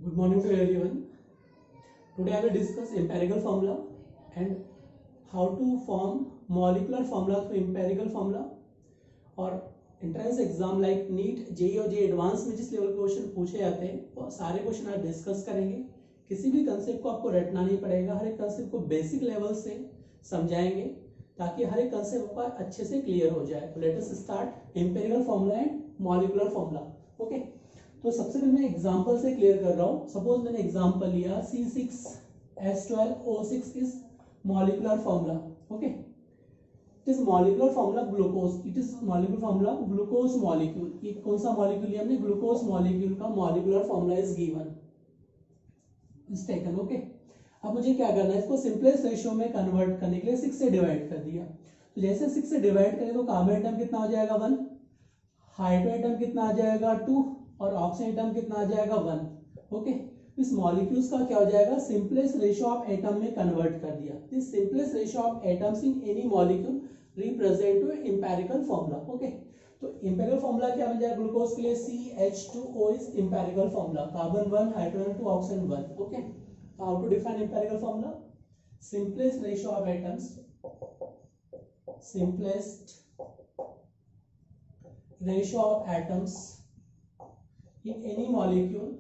Good morning to everyone. Today I will discuss empirical formula and how to form molecular formula through empirical formula. और entrance exam like NEET JEE और JEE advance में जिस level के question पूछे जाते हैं वो सारे क्वेश्चन आज डिस्कस करेंगे. किसी भी कंसेप्ट को आपको रटना नहीं पड़ेगा, हर एक कंसेप्ट को बेसिक लेवल से समझाएंगे ताकि हर एक कंसेप्ट आपका अच्छे से क्लियर हो जाए. तो let us start empirical formula and molecular formula. Okay, तो सबसे पहले मैं एग्जांपल से क्लियर कर रहा हूँ. सपोज मैंने एग्जांपल लिया C6H12O6 is molecular formula. Okay, it is molecular formula glucose. It is molecular formula glucose molecule. ये कौन सा मॉलिक्यूल लिया हमने? ग्लूकोज मॉलिक्यूल का molecular formula is given, is taken. Okay, अब मुझे क्या करना है, इसको सिंपलेस्ट रेशियो में कन्वर्ट करने के लिए 6 से डिवाइड कर दिया. तो जैसे 6 से डिवाइड करें तो कार्बन एटम कितना हो जाएगा 1, हाइड्रोजन एटम कितना आ जाएगा 2 और ऑक्सीजन एटम कितना आ जाएगा 1. ओके, इस मॉलिक्यूल्स का क्या हो जाएगा, सिंपलेस्ट रेशियो ऑफ एटम में कन्वर्ट कर दिया. This simplest ratio of atoms in any molecule represent to empirical formula. Okay, तो एम्पिरिकल फार्मूला क्या बन जाएगा ग्लूकोज के लिए? CH2O is empirical formula. Carbon 1, hydrogen 2, oxygen 1. Okay, how to define empirical formula? Simplest ratio of atoms, simplest ratio of atoms in any molecule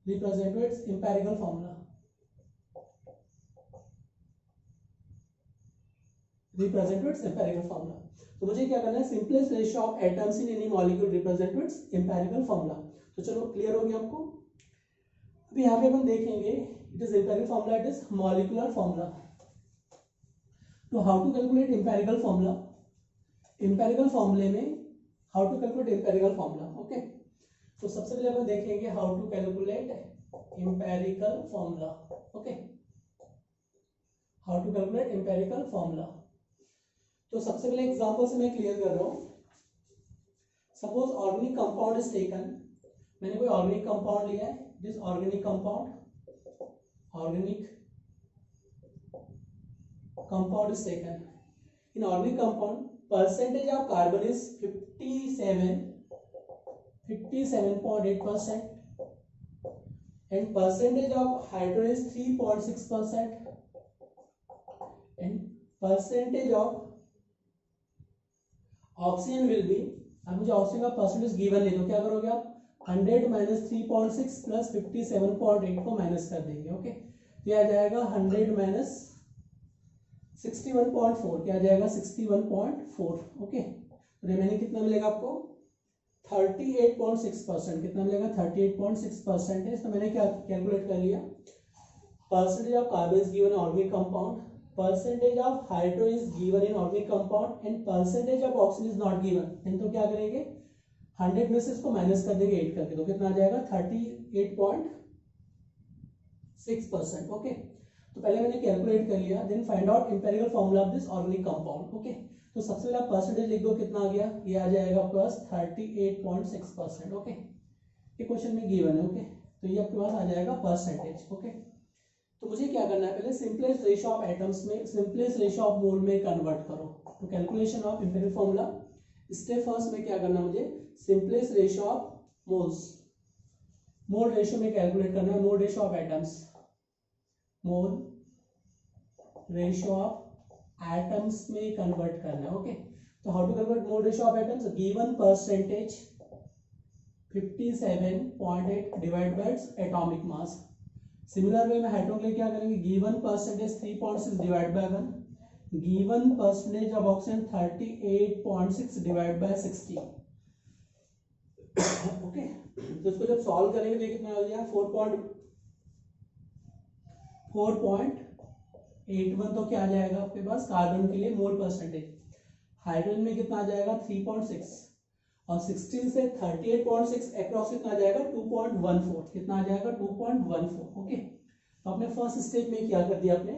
represent to its empirical formula. तो मुझे क्या करना है, simplest ratio of atoms in any molecule represent to its empirical formula. तो चलो clear हो गया आपको. अभी यहाँ पे अपन देखेंगे it is empirical formula, it is molecular formula. तो how to calculate empirical formula? Empirical फार्मूले में how to calculate empirical formula. Okay, तो सबसे पहले अपन देखेंगे how to calculate empirical formula. Okay, how to calculate empirical formula. तो सबसे पहले एग्जांपल से मैं क्लियर कर रहा हूं. Suppose organic compound is taken. मैंने कोई ऑर्गेनिक कंपाउंड लिया है. This organic compound is taken. In organic compound percentage of carbon is 57.8% and percentage of hydrogen is 3.6% and percentage of oxygen will be. अब मुझे oxygen का percentage given नहीं, तो क्या करोगे आप? 100 माइनस 3.6 प्लस 57.8 को माइनस कर देंगे. ओके, तो यह आ जाएगा 100 माइनस 61.4. क्या आ जाएगा? 61.4. ओके, रिमेनिंग कितना मिलेगा आपको? 38.6%. कितना मिलेगा? 38.6%. तो मैंने क्या कैलकुलेट कर लिया, percentage of carbon is given organic compound, percentage of hydrogen is given in organic compound and percentage of oxygen is not given. तो क्या करेंगे, 100 में से इसको माइनस कर देंगे 8 करके. तो कितना आ जाएगा? 38.6%. ओके, तो पहले मैंने कैलकुलेट कर लिया. Then find out empirical formula of this organic compound. Okay, तो सबसे पहले आप परसेंटेज लिख दो. कितना आ गया? ये आ जाएगा प्लस 38.6%. ओके, ये क्वेश्चन में गिवन है. ओके, तो ये आपके पास आ जाएगा परसेंटेज. ओके, तो मुझे क्या करना है, पहले सिंपलेस्ट रेशियो ऑफ एटम्स में सिंपलेस्ट रेशियो ऑफ मोल में कन्वर्ट करो. तो calculation of empirical formula, step first में क्या करना है, मुझे simplest ratio of mole ratio में कैलकुलेट करना है. Mole ratio of atoms, mole ratio of atoms में कन्वर्ट करना है. ओके, तो how to calculate mole ratio of atoms? Given percentage 57.8 divide by atomic mass. Similar way में hydrogen के लिए क्या करेंगे, given percentage 3.6 divide by 1, given percentage of oxygen 38.6 divide by 60. Okay, तो इसको जब सॉल्व करेंगे तो कितना हो जाएगा? 4.81. तो क्या आ जाएगा आपके पास कार्बन के लिए मोल परसेंटेज? हाइड्रोजन में कितना आ जाएगा? 3.6 और 16 से 38.6 अप्रॉक्स कितना आ जाएगा? 2.14. कितना आ जाएगा? 2.14. ओके, तो आपने फर्स्ट स्टेप में क्या कर दिया, आपने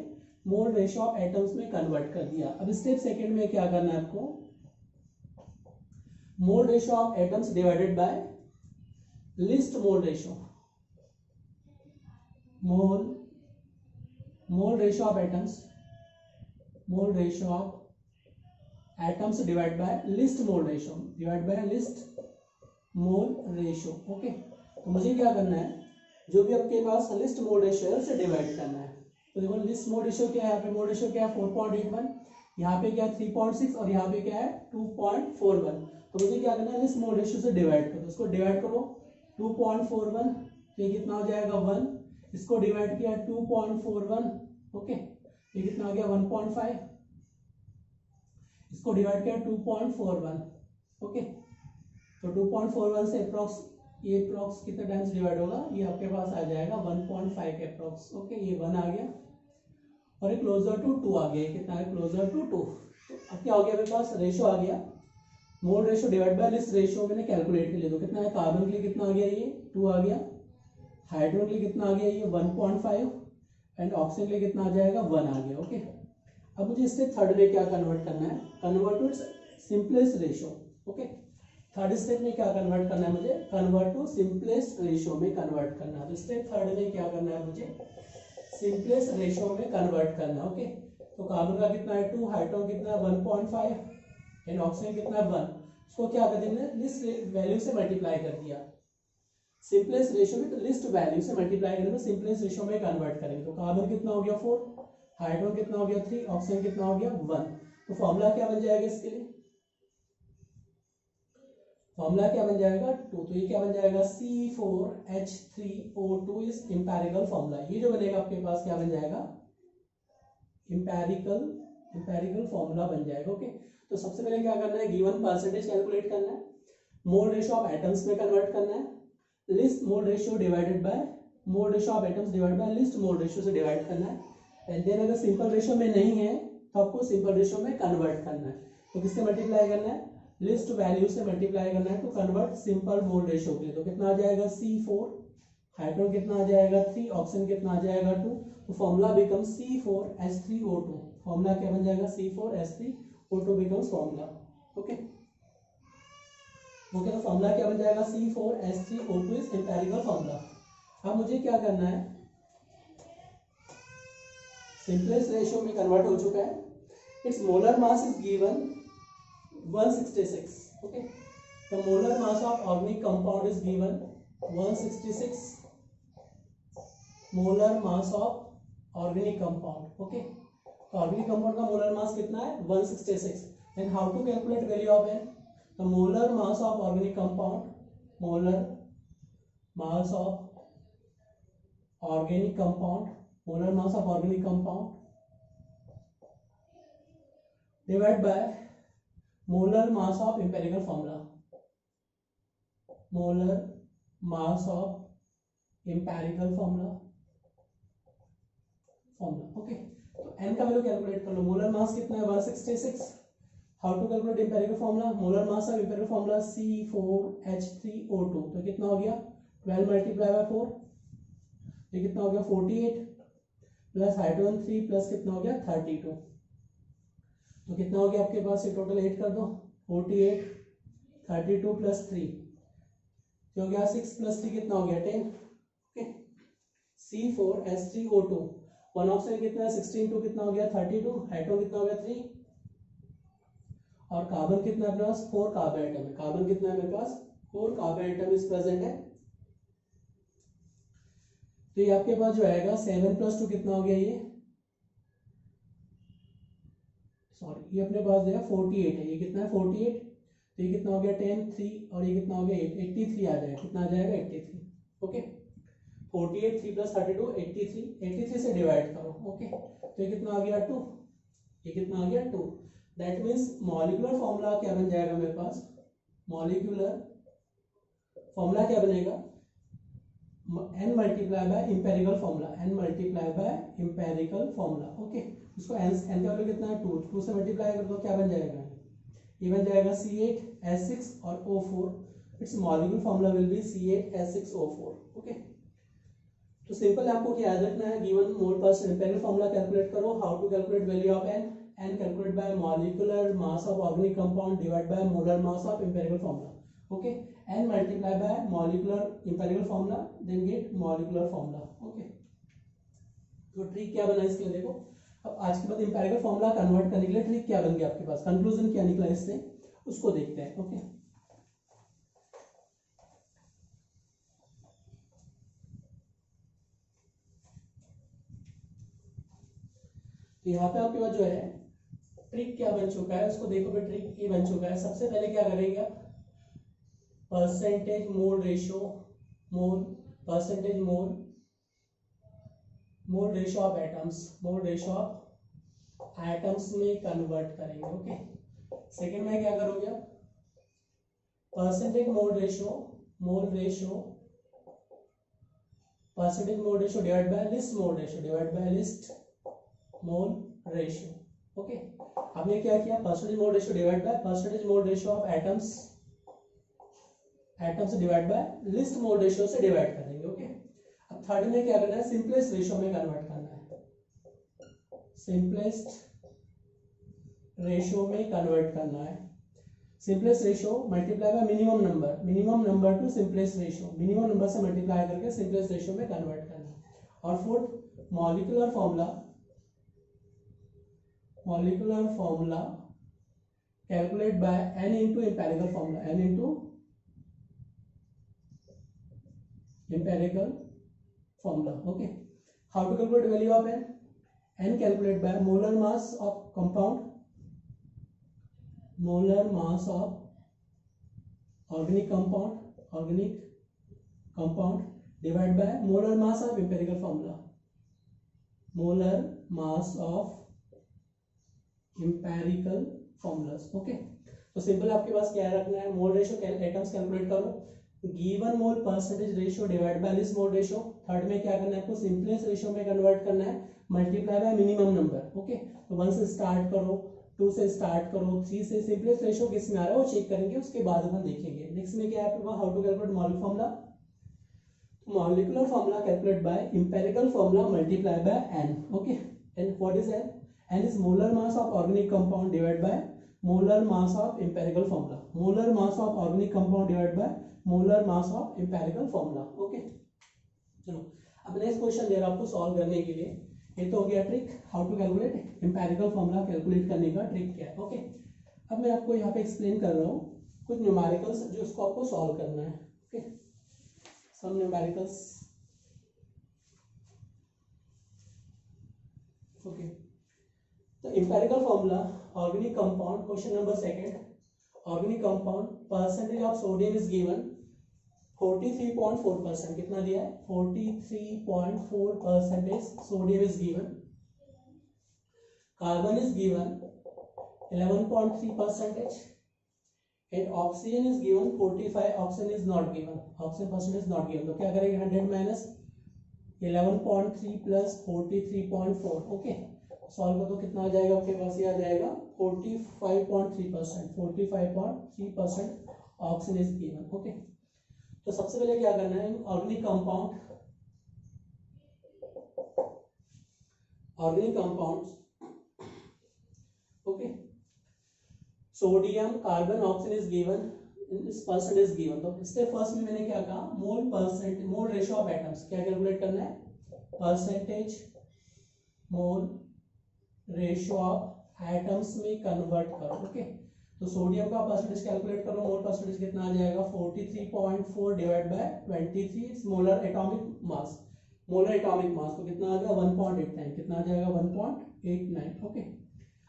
मोल रेशियो ऑफ एटम्स में कन्वर्ट कर दिया. अब स्टेप सेकंड में क्या करना है आपको? मोल ratio of atoms divided by least mole ratio. Mole ratio of atoms, mole ratio of atoms divide by least mole ratio, divide by least mole ratio. Okay, तो मुझे क्या करना है, जो भी आपके पास लिस्ट मोल रेशियो है उसे डिवाइड करना है। तो देखो लिस्ट मोल रेशियो क्या है, यहाँ पे मोल रेशियो क्या है 4.81, यहाँ पे क्या है 3.6 और यहाँ पे क्या है 2.41। तो मुझे क्या करना है, लिस्ट मोल रेशियो से डिवाइड करो, इसको डिवाइड करो 2.41, तो ये कितना हो जाएगा 1, इसको डिवाइड किया 2.41, ओके, ये कितना हो गया 1.5, इसको डिवाइड किया 2.41, ओके, तो 2.41 से अप्रॉक्स ये अप्रॉक्स कितने टाइम्स डिवाइड होगा, ये आपके पास आ जाएगा 1.5 के अप्रॉक्स, ओके, ये 1 आ गया और ये क्लोजर टू 2 आ गया, कितना है क्लोजर टू 2। तो अब क्या हो गया मेरे पास, रेशियो आ गया, mole ratio divide by list ratio मैंने कैलकुलेट कर लिया, तो कितना है, कार्बन के लिए कितना आ गया, ये 2 आ गया, हाइड्रोजन के लिए कितना आ गया, ये 1.5 एंड ऑक्सीजन के लिए कितना आ जाएगा 1 आ गया, ओके। अब मुझे स्टेप थर्ड में क्या कन्वर्ट करना है, convert to simplest ratio, okay. Third step में क्या कन्वर्ट करना है मुझे, कन्वर्ट टू सिंपलेस्ट रेशियो में कन्वर्ट करना है। तो स्टेप थर्ड में क्या करना है मुझे, सिंपलेस्ट रेशियो में कन्वर्ट करना है, ओके। तो कार्बन का कितना है 2, हाइड्रोजन कितना है 1.5 एंड ऑक्सीजन कितना है 1, इसको क्या कर देंगे, लिस्ट वैल्यू से मल्टीप्लाई कर दिया, सिंपलेस्ट रेशियो में, तो लिस्ट वैल्यू से मल्टीप्लाई करेंगे सिंपलेस्ट रेशियो में कन्वर्ट करेंगे। तो कार्बन कितना हो गया 4, हाइड्रोजन कितना हो गया 3, ऑक्सीजन कितना हो गया 1। तो फॉर्मूला क्या बन जाएगा इसके लिए, फॉर्मूला क्या बन जाएगा 2, तो ये क्या बन जाएगा C4H3O2 इज इंपेरिकल फॉर्मूला। ये जो बनेगा आपके पास क्या बन जाएगा, इंपेरिकल फॉर्मूला बन जाएगा, ओके। तो सबसे पहले क्या करना है, गिवन परसेंटेज कैलकुलेट करना है, मोल रेशियो ऑफ एटम्स में कन्वर्ट करना है, list mole ratio divided by mole ratio of atoms divide by least mole ratio से डिवाइड करना है, एंड देन अगर सिंपल रेशियो में नहीं है तो आपको सिंपल रेशियो में कन्वर्ट करना है। तो किससे मल्टीप्लाई करना है, लिस्ट वैल्यू से मल्टीप्लाई करना है to convert simple mole ratio के लिए। तो कितना आ जाएगा C4, हाइड्रोजन कितना आ जाएगा 3, ऑक्सीजन कितना आ जाएगा 2, तो फॉर्मूला बिकम C4H3O2। फॉर्मूला क्या बन जाएगा, C4H3O2 becomes formula, okay. Okay, तो फॉर्मूला क्या बन जाएगा, C4H3O2 इज एम्पिरिकल फॉर्मूला। अब मुझे क्या करना है, सिंपलेस्ट रेशियो में कन्वर्ट हो चुका है, its molar mass is given 166, okay. The molar mass of organic compound is given 166, molar mass of organic compound, okay. तो ऑर्गेनिक कंपाउंड का मोलर मास कितना है 166, and how to calculate value of n, the molar mass of organic compound, molar mass of organic compound, molar mass of organic compound divide by molar mass of empirical formula, molar mass of empirical formula, okay. तो n का value calculate कर लो, molar mass कितना है 166, how to calculate empirical formula, molar mass of empirical formula C4H3O2, तो कितना हो गया 12 मल्टीप्लाई बाय 4, ये कितना हो गया 48 प्लस हाइड्रोजन 3 प्लस कितना हो गया 32, तो कितना हो गया आपके पास, ये टोटल 8 कर दो, 48 32 प्लस 3 हो गया 6 प्लस 3 कितना हो गया 10, ओके। C4H3O2, 1 ऑक्सीजन कितना है 16 2 कितना हो गया 32, हाइड्रोजन कितना हो गया 3, और कार्बन कितना है अपने पास 4 कार्बन एटम है, कार्बन कितना है मेरे पास 4 कार्बन एटम इज प्रेजेंट है। तो ये आपके पास जो आएगा 7 प्लस 2 कितना हो गया, ये सॉरी ये अपने पास जो है 48 है, ये कितना है 48, तो ये कितना हो गया 10 3 और ये कितना हो गया 8 83 आ जाएगा, कितना आ जाएगा 83, ओके। 48 3 प्लस 32 83 से डिवाइड करो, ओके। तो ये कितना आ गया 2, ये कितना आ गया 2, दैट मीन्स मॉलिक्यूलर फॉर्मूला क्या बन जाएगा मेरे पास, मॉलिक्यूलर फॉर्मूला क्या बनेगा n multiply by empirical formula, n multiply by empirical formula, okay. उसको n का वैल्यू कितना है 2 से मल्टीप्लाई कर दो, क्या बन जाएगा, ये बन जाएगा C8H6 और O4, its molecular formula will be C8H6O4, okay. तो सिंपल आपको क्या याद रखना है, गिवन मोल पर एम्पिरिकल फॉर्मूला कैलकुलेट करो, how to calculate value of n calculate by molecular mass of organic compound divide by molar mass of empirical formula, okay, and multiply by molecular empirical formula, then get molecular formula, okay. तो trick क्या बना इसके लिए देखो। अब आज के बाद इंपेरिकल फॉर्मूला कन्वर्ट करने के लिए ट्रिक क्या बन गया आपके पास, कंक्लूजन क्या निकला इससे, उसको देखते हैं। ओके, तो यहाँ पे आपके पास जो है ट्रिक क्या बन चुका है उसको देखो। भाई ट्रिक ये बन चुका है, सबसे पहले क्या करेंगे आप, percentage mole ratio, mole percentage mole mole ratio of atoms, mole ratio of atoms में कन्वर्ट करेंगे। ओके, सेकंड में क्या करोगे आप, percentage mole ratio, mole ratio percentage mole ratio divide by least mole ratio, divide by least mole ratio. Okay, आपने क्या किया, percentage mole ratio divide by percentage mole ratio of atoms, atom से divide by least mole ratio से divide करेंगे। Okay, अब third में क्या करना है, सिंपलेस्ट रेशो में कन्वर्ट करना है, सिंपलेस्ट रेशो में कन्वर्ट करना है। Simplest ratio multiply by minimum number, minimum number to simplest ratio, minimum number से मल्टीप्लाई करके सिंपलेस्ट रेशो में कन्वर्ट करना है। और fourth, molecular formula, molecular formula calculate by n into empirical formula, n into empirical formula. Okay, how to calculate value of n, n calculate by molar mass of compound, molar mass of organic compound, organic compound divide by molar mass of empirical formula, molar mass of empirical formulas. Okay, तो simple आपके पास क्या रखना है, mole ratio atoms calculate करो, given mole percentage ratio divide by least mole ratio. Third में क्या करना है आपको, सिंपलेस्ट रेशियो में कन्वर्ट करना है, multiply by minimum number. Okay, तो 1 से स्टार्ट करो, 2 से स्टार्ट करो, 3 से, सिंपलेस्ट रेशियो किस में आ रहा है वो चेक करेंगे, उसके बाद हम देखेंगे। नेक्स्ट में क्या है आपके पास, how to calculate molecular formula, molecular formula calculate by empirical formula multiply by n। Okay, and what is n, n is molar mass of organic compound divided by molar mass of empirical formula, molar mass of organic compound divided by molar mass of empirical formula। Okay, चलो अब next question दे रहा आपको solve करने के लिए। ये तो हो गया trick, how to calculate empirical formula calculate करने का ट्रिक क्या है। ओके, अब मैं आपको यहाँ पे एक्सप्लेन कर रहा हूँ कुछ न्यूमेरिकल्स जो इसको आपको सॉल्व करना है। ओके, सम न्यूमेरिकल्स। ओके, तो empirical formula organic compound, question number second, organic compound percentage of sodium is given 43.4%, कितना दिया है 43.4% sodium is given, carbon is given 11.3% and oxygen is given 45, oxygen is not given, oxygen percentage is not given. तो क्या करेंगे 100 minus 11.3 plus 43.4। Okay, solve कर दो, कितना आ जाएगा आपके पास, ये आ जाएगा 45.3%, 45.3% ऑक्सीजन इज गिवन। ओके, तो सबसे पहले क्या करना है, organic compound, organic compounds. Okay, sodium, carbon, oxygen is given, इस परसेंट इज गिवन। तो इससे फर्स्ट में मैंने क्या कहा, mole percent, mole ratio of atoms क्या कैलकुलेट करना है, percentage mole ratio of atoms में कन्वर्ट करो। ओके, तो सोडियम का परसेंटेज कैलकुलेट करो, मोल परसेंटेज कितना आ जाएगा 43.4 divide by 23 molar atomic mass, molar atomic mass तो कितना आ गया 1.89, कितना आ जाएगा 1.89। ओके,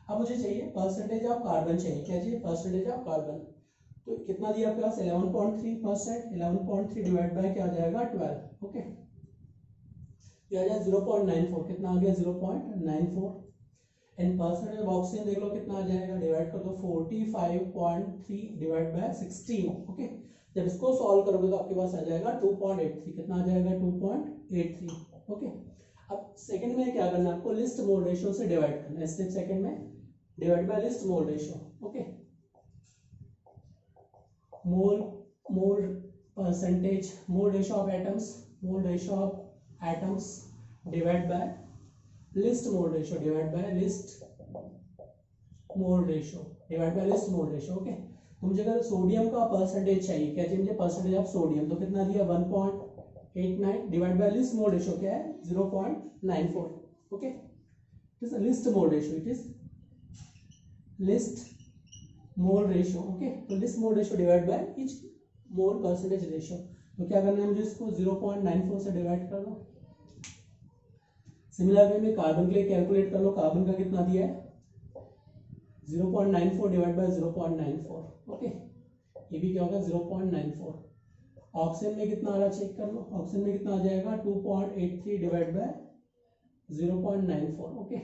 अब मुझे चाहिए परसेंटेज ऑफ कार्बन, चाहिए क्या चाहिए, परसेंटेज ऑफ कार्बन। तो कितना दिया आपके पास 11.3%, 11.3 डिवाइड बाय क्या आ जाएगा 12। ओके, ये आ जाएगा 0.94, कितना आ गया 0.94 एंड परसेंटेज ऑफ ऑक्सीजन देख लो कितना आ जाएगा, डिवाइड कर दो 45.3 डिवाइड बाय 16। ओके, जब इसको सॉल्व करोगे तो आपके पास आ जाएगा 2.83, कितना आ जाएगा 2.83। ओके, अब सेकंड में क्या करना है आपको, लिस्ट मोल रेशियो से डिवाइड करना है, स्टेप सेकंड में divide by least mole ratio. Okay, mole, mole percentage, mole ratio of atoms, mole ratio of atoms divide by least mole ratio, divide by least mole ratio, divide by least mole ratio. Okay, तो मुझे अगर sodium का percentage चाहिए, क्या चाहिए मुझे, percentage of sodium, तो कितना दिया 1.89 divide by least mole ratio क्या है 0.94। Okay, it is a list mole ratio. It is list mole ratio. Okay, तो list mole ratio divide by each mole percentage ratio. तो क्या करना है मुझे इसको 0.94 से डिवाइड कर दो. सिमिलर वे में कार्बन के लिए कैलकुलेट कर लो. कार्बन का कितना दिया है 0.94 डिवाइड बाय 0.94. ओके, ये भी क्या होगा 0.94. ऑक्सीजन में कितना आ रहा चेक कर लो. ऑक्सीजन में कितना आ जाएगा 2.83 डिवाइड बाय 0.94. ओके,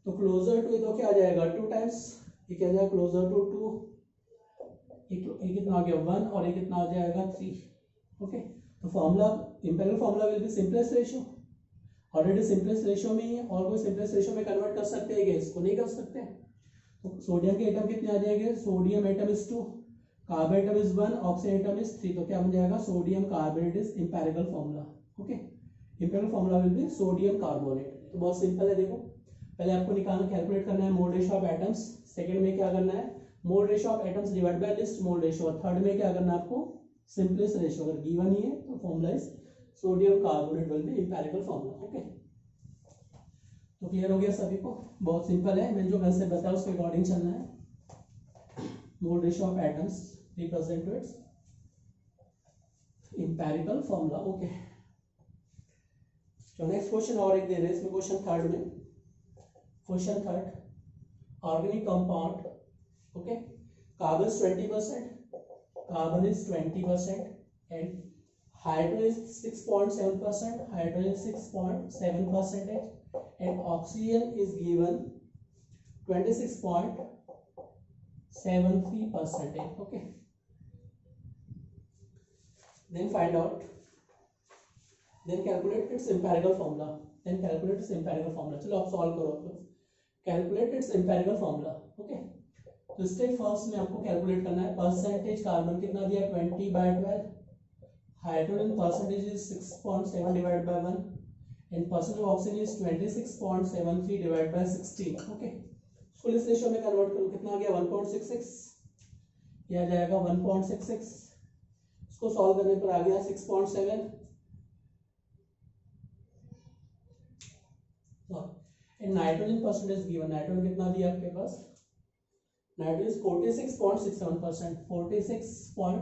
तो क्लोजर टू तो क्या आ जाएगा 2 टाइम्स. ये क्या आ जाएगा क्लोजर टू 2. ये कितना आ गया 1 और ये कितना आ जाएगा 3. ओके, तो formula empirical formula will B simplest ratio. Already simplest ratio में ही है, और कोई सिंपलेस्ट रेशियो में कन्वर्ट कर सकते हैं क्या इसको? नहीं कर सकते. तो सोडियम के एटम कितने आ जाएंगे. Sodium atom is 2, carbon atom is 1, oxygen atom is 3. तो क्या बन जाएगा sodium carbonate is empirical formula. Okay, empirical formula will B sodium carbonate. तो बहुत सिंपल है. देखो पहले आपको निकालना कैलकुलेट करना है mole ratio of atoms. Second में क्या करना है mole ratio of atoms divide by least mole ratio. और थर्ड में क्या करना है आपको सिंपलेस्ट रेशियो. अगर गिवन ही है तो formula is sodium carbonate will be empirical formula. Okay, तो क्लियर हो गया सभी को. बहुत सिंपल है. मैंने जो कंसेप्ट बताया उसके अकॉर्डिंग चलना है. Mole ratio of atoms represent it's empirical formula. Okay, तो नेक्स्ट क्वेश्चन और एक दे रहे हैं इसमें. क्वेश्चन थर्ड में, question third organic compound. Okay, carbon 20%, carbon is 20% and hydrogen is 6.7%, hydrogen 6.7%, and oxygen is given 26.73%. Okay, then find out, then calculate its empirical formula. चलो आप solve करो. Calculate its empirical formula. Okay, तो step first में आपको calculate करना है percentage. Carbon कितना दिया 20/12. Hydrogen percentage is 6.7 divided by 1 and percentage of oxygen is 26.73 divided by 16. Okay, इसको इस रेशियो में कन्वर्ट करो. कितना आ गया 1.66. ये आ जाएगा 1.66. इसको सॉल्व करने पर आ गया 6.7 and nitrogen percentage given. Nitrogen कितना दिया आपके पास नाइट्रोजन 46.67%.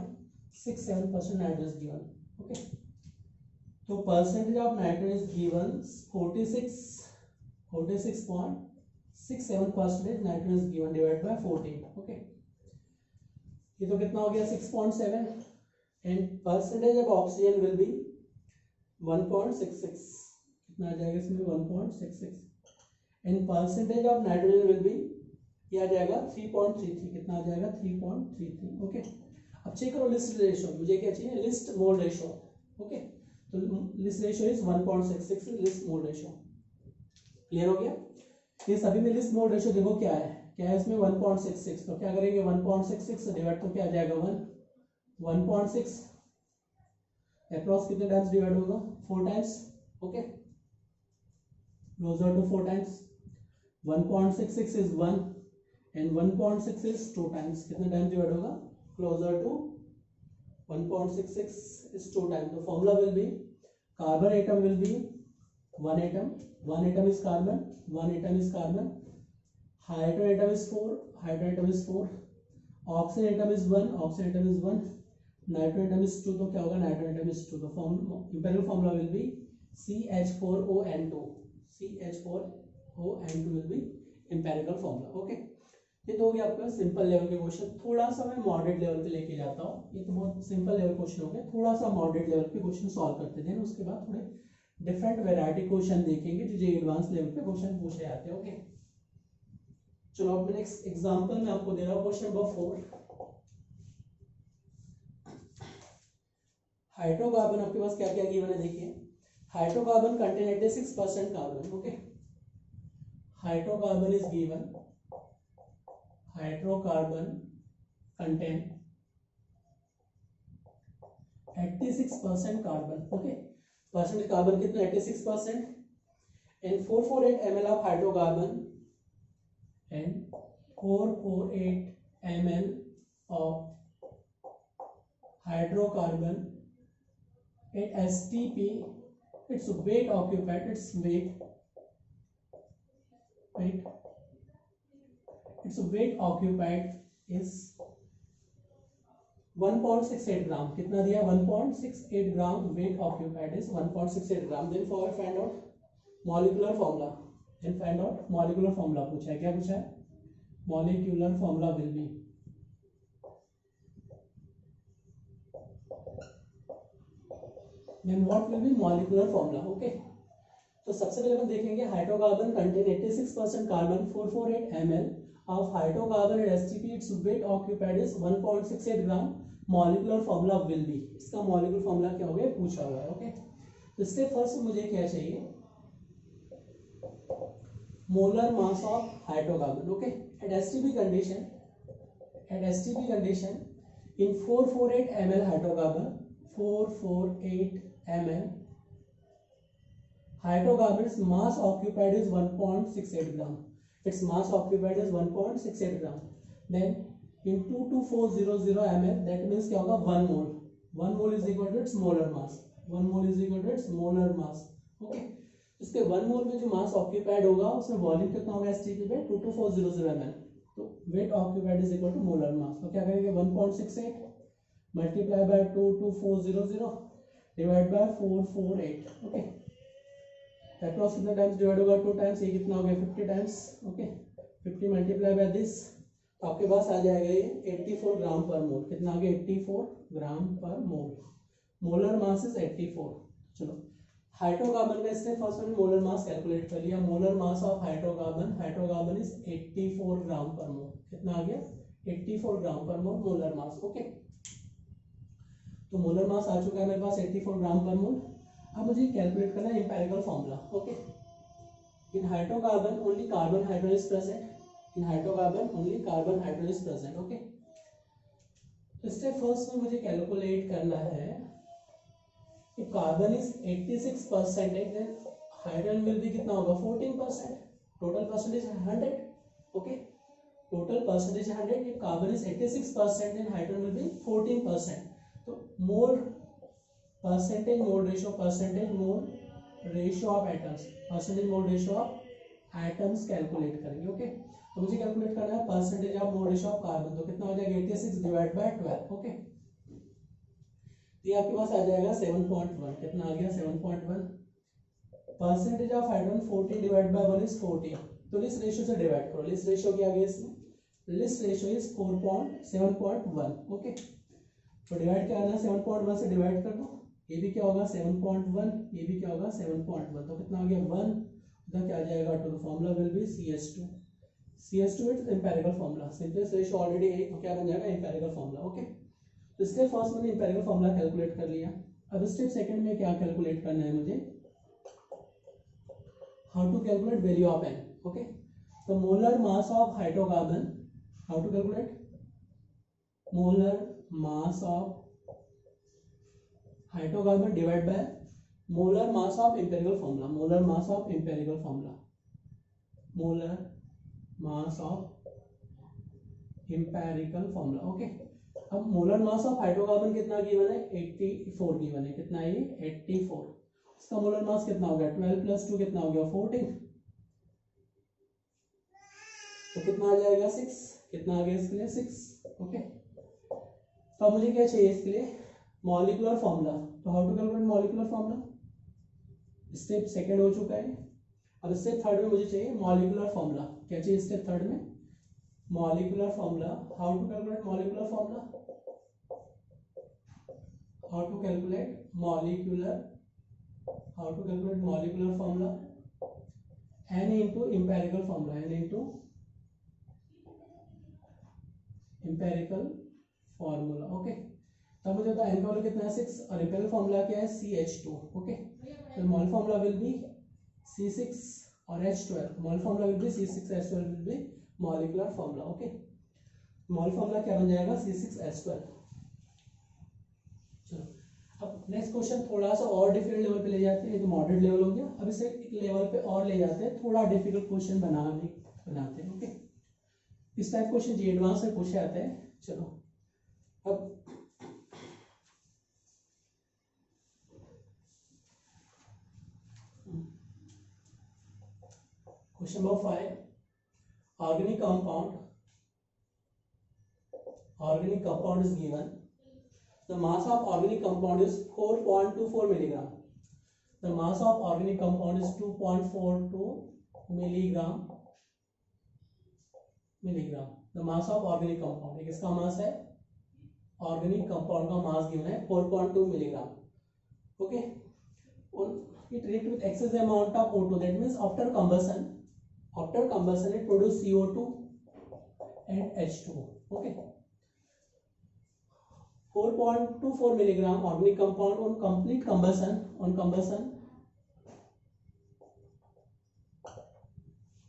46.67% nitrogen given. ओके, तो percentage of nitrogen is given 46.67% nitrogen given divide by 14. Okay, ये तो कितना हो गया 6.7 and percentage of oxygen will be 1.66. कितना आ जाएगा इसमें 1.66 and percentage of nitrogen will be ये आ जाएगा 3.33. कितना आ जाएगा 3.33. ओके, अब चेक करो लिस्ट रेशियो. मुझे क्या चाहिए लिस्ट मोल रेशियो. ओके, तो list ratio is 1.66 list mole ratio. Clear हो गया. ये सभी में लिस्ट मोल रेशियो देखो क्या है इसमें 1.66. तो क्या करेंगे 1.66 से डिवाइड तो क्या आ जाएगा 1.6 अप्रॉक्स कितने टाइम्स डिवाइड होगा 4 times. Okay, closer to 4 times. 1.66 is 1 and 1.6 is 2 times. कितने टाइम्स डिवाइड होगा closer to 1.66 is 2 times. The formula will be carbon atom will be 1 atom is carbon, 1 atom is carbon. Hydrogen atom is 4, hydrogen atom is 4. Oxygen atom is 1, oxygen atom is 1. Nitrogen atom is 2. तो क्या होगा nitrogen atom is 2. The empirical formula will be CH4ON2. CH4ON2 will be empirical formula. Okay. ये तो हो गया आपका simple level के question. थोड़ा सा मैं मॉडरेट लेवल पे लेके जाता हूँ. ये तो बहुत सिंपल लेवल क्वेश्चन हो गया. थोड़ा सा मॉडरेट लेवल पे क्वेश्चन सॉल्व करते थे. उसके बाद थोड़े डिफरेंट वैरायटी क्वेश्चन देखेंगे जो एडवांस लेवल पे क्वेश्चन पूछे जाते हैं. ओके, चलो अब नेक्स्ट एग्जांपल में आपको दे रहा हूँ क्वेश्चन नंबर 4. हाइड्रोकार्बन आपके पास क्या क्या गिवन है देखिए. Hydrocarbon contain 86% carbon. Okay, hydrocarbon is given. Hydrocarbon contain 86% carbon. Okay, percentage carbon कितना 86% and 448 ml of hydrocarbon and 448 ml of hydrocarbon at STP. Its weight occupied, its weight occupied is 1.68 gram. कितना दिया? 1.68 gram. Weight occupied is 1.68 gram. Then for find out molecular formula. Then find out molecular formula पूछा है. क्या पूछा है? Molecular formula will be then what will be molecular formula. Okay, तो सबसे पहले हम देखेंगे hydrocarbon contain 86% carbon 448 ml of hydrocarbon and STP. Its weight occupied is 1.68 gram. Molecular formula will B. इसका मॉलिक्यूलर फॉर्मूला क्या होगा? पूछा हुआ है. ओके, तो स्टेप फर्स्ट मुझे क्या चाहिए? Molar mass of hydrocarbon. Okay, at STP condition in 448 ml hydrocarbon 448 ml hydrocarbons mass occupied is 1.68 gram. Its mass occupied is 1.68 gram. Then in 22400 ml, that means क्या होगा? 1 mole. 1 mole is equal to its molar mass. 1 mole is equal to its molar mass. Okay, इसके 1 mole में जो mass occupied होगा उसमें volume कितना होगा? STP पे 22400 ml. तो weight occupied is equal to molar mass. तो क्या करेंगे? 1.68 multiply by 22400 divide by 448. Okay, across कितना टाइम्स डिवाइड होगा? 2 टाइम्स. ये कितना हो गया? 50 times. Okay, 50 multiply by this, तो आपके पास आ जाएगा ये 84 ग्राम पर मोल. कितना आ गया? 84 ग्राम पर मोल. Molar mass is 84. चलो, हाइड्रोकार्बन का इसने फर्स्ट में मोलर मास कैलकुलेट कर लिया. Molar mass of hydrocarbon is 84 ग्राम पर मोल. कितना आ गया? 84 ग्राम पर मोल मोलर मास. ओके, तो मोलर मास आ चुका है मेरे पास 84 ग्राम पर मोल. अब मुझे कैलकुलेट करना है empirical formula. Okay, in hydrocarbon only carbon hydrogen is present. In hydrocarbon only carbon hydrogen is present. Okay, तो स्टेप फर्स्ट में मुझे कैलकुलेट करना है कि carbon is 86%, then hydrogen will be कितना होगा? 14%. Total percentage 100. Okay, total percentage 100. if carbon is 86% then hydrogen will be 14%. तो mole percentage mole ratio of atoms, percentage mole ratio of atoms calculate करेंगे. Okay, तो मुझे calculate करना है percentage of mole ratio of carbon. तो कितना हो जाएगा? 86 डिवाइड बाय 12. ओके, ये आपके पास आ जाएगा 7.1. कितना आ गया? 7.1. Percentage of hydrogen 40 divide by 1 is 40. तो लिस्ट रेशियो से डिवाइड करो. लिस्ट रेशियो क्या आ गया इसमें? List ratio is 7.1. ओके, तो डिवाइड क्या करना है? 7.1 से डिवाइड कर दो. ये भी क्या होगा? 7.1. ये भी क्या होगा? 7.1. तो कितना आ गया? 1. इधर क्या आ जाएगा? Two. The formula will be CH2. CH2 is empirical formula. Simplest ratio already है, तो क्या बन जाएगा? Empirical formula. ओके, तो स्टेप फर्स्ट मैंने एम्पिरिकल फॉर्मूला कैलकुलेट कर लिया. अब स्टेप सेकंड में क्या कैलकुलेट करना है मुझे? How to calculate value of n. Okay, तो molar mass of hydrocarbon, how to calculate molar mass of hydrocarbon divide by molar mass of empirical formula. Molar mass of empirical formula, molar mass of empirical formula. Okay, अब molar mass of hydrocarbon कितना given है? 84 given है. कितना है ये? 84. इसका molar mass कितना हो गया? 12 प्लस 2 कितना हो गया? 14. तो कितना आ जाएगा? 6. कितना आ गया इसके लिए? 6. ओके, तो अब मुझे क्या चाहिए इसके लिए? Molecular formula. तो how to calculate molecular formula? Step second हो चुका है. अब स्टेप थर्ड में मुझे चाहिए मॉलिक्यूलर फॉर्मूला. क्या चाहिए स्टेप थर्ड में? Molecular formula. How to calculate molecular formula? How to calculate molecular formula? n into empirical formula. n into empirical formula. Okay, तब मुझे बता n का वैल्यू कितना है? 6. और एम्पिरिकल फॉर्मूला क्या है? CH2. ओके, तो मोल फॉर्मूला विल बी C6 और H12. Mole formula will B C6 H12 will be molecular formula. Okay, mole formula क्या बन जाएगा? C6H12. चलो, अब नेक्स्ट क्वेश्चन थोड़ा सा और डिफिकल्ट लेवल पे ले जाते हैं. ये तो मॉडरेट लेवल हो गया. अब इसे एक लेवल पे और ले जाते हैं, थोड़ा डिफिकल्ट क्वेश्चन बनाते हैं. ओके, इस टाइप क्वेश्चन जी एडवांस में पूछे जाते हैं. चलो, अब question number 5. organic compound is given. The mass of organic compound is 4.24 milligram. The mass of organic compound is 2.42 milligram. The mass of organic compound, एक इसका मास है, ऑर्गेनिक कंपाउंड का मास गिवन है 4.2 milligram. Okay, it react with excess amount of O2. That means after combustion it produce CO2 and H2. Okay, 4.24 milligram organic compound on complete combustion.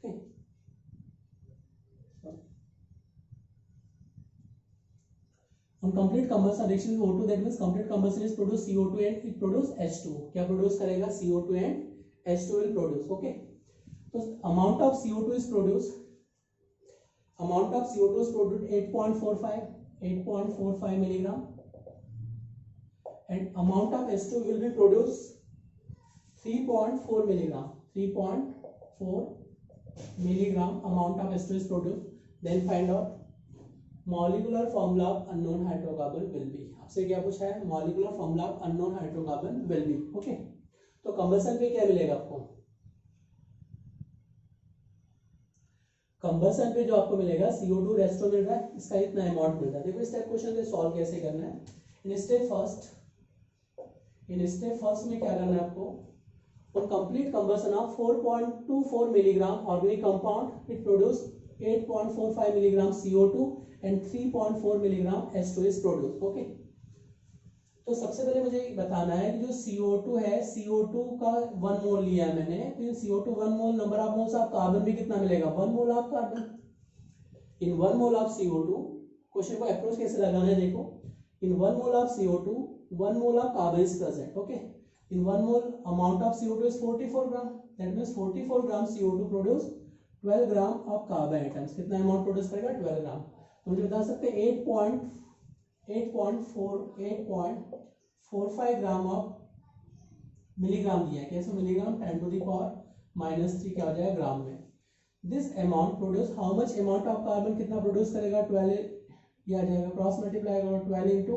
Okay, on complete combustion reaction with O2, that means complete combustion is produce CO2 and it produce H2. क्या produce करेगा? CO2 and H2 will produce. Okay, so amount of CO2 is produced 8.45 milligram, and amount of H2 will be produced 3.4 milligram. 3.4 milligram amount of H2 is produced. Then find out molecular formula of unknown hydrocarbon will be. आपसे क्या पूछा है? Molecular formula of unknown hydrocarbon will be. Okay, तो combustion पे क्या मिलेगा आपको? Combustion पे जो आपको मिलेगा CO2 रेस्टो मिल रहा है, इसका इतना अमाउंट मिल रहा है. देखो इस टाइप क्वेश्चन को सॉल्व कैसे करना है. इन स्टेप फर्स्ट में क्या करना है आपको? on complete combustion of 4.24 milligram organic compound, it produced 8.45 milligram CO2 and 3.4 milligram H2 is produced. Okay, तो सबसे पहले मुझे बताना है कि जो CO2 है, CO2 का 1 मोल लिया है मैंने, तो CO2 1 mole, number of moles of carbon भी कितना मिलेगा? 1 mole of carbon. In 1 mole of CO2, question को अप्रोच कैसे लगाना है देखो. इन 1 mole of CO2 1 mole of carbon is present. Okay, in 1 mole amount of CO2 is 44 gram. That means 44 gram CO2 produce 12 gram of carbon atoms. कितना amount produce करेगा? 12 ग्राम. तो मुझे बता सकते हैं 8.45 ग्राम ऑफ मिलीग्राम दिया है. कैसे मिलीग्राम? 10 to the power -3 क्या हो जाएगा? ग्राम में. This amount produce how much amount of carbon कितना प्रोड्यूस करेगा? 12 ये आ जाएगा, क्रॉस मल्टीप्लाई करो 12 into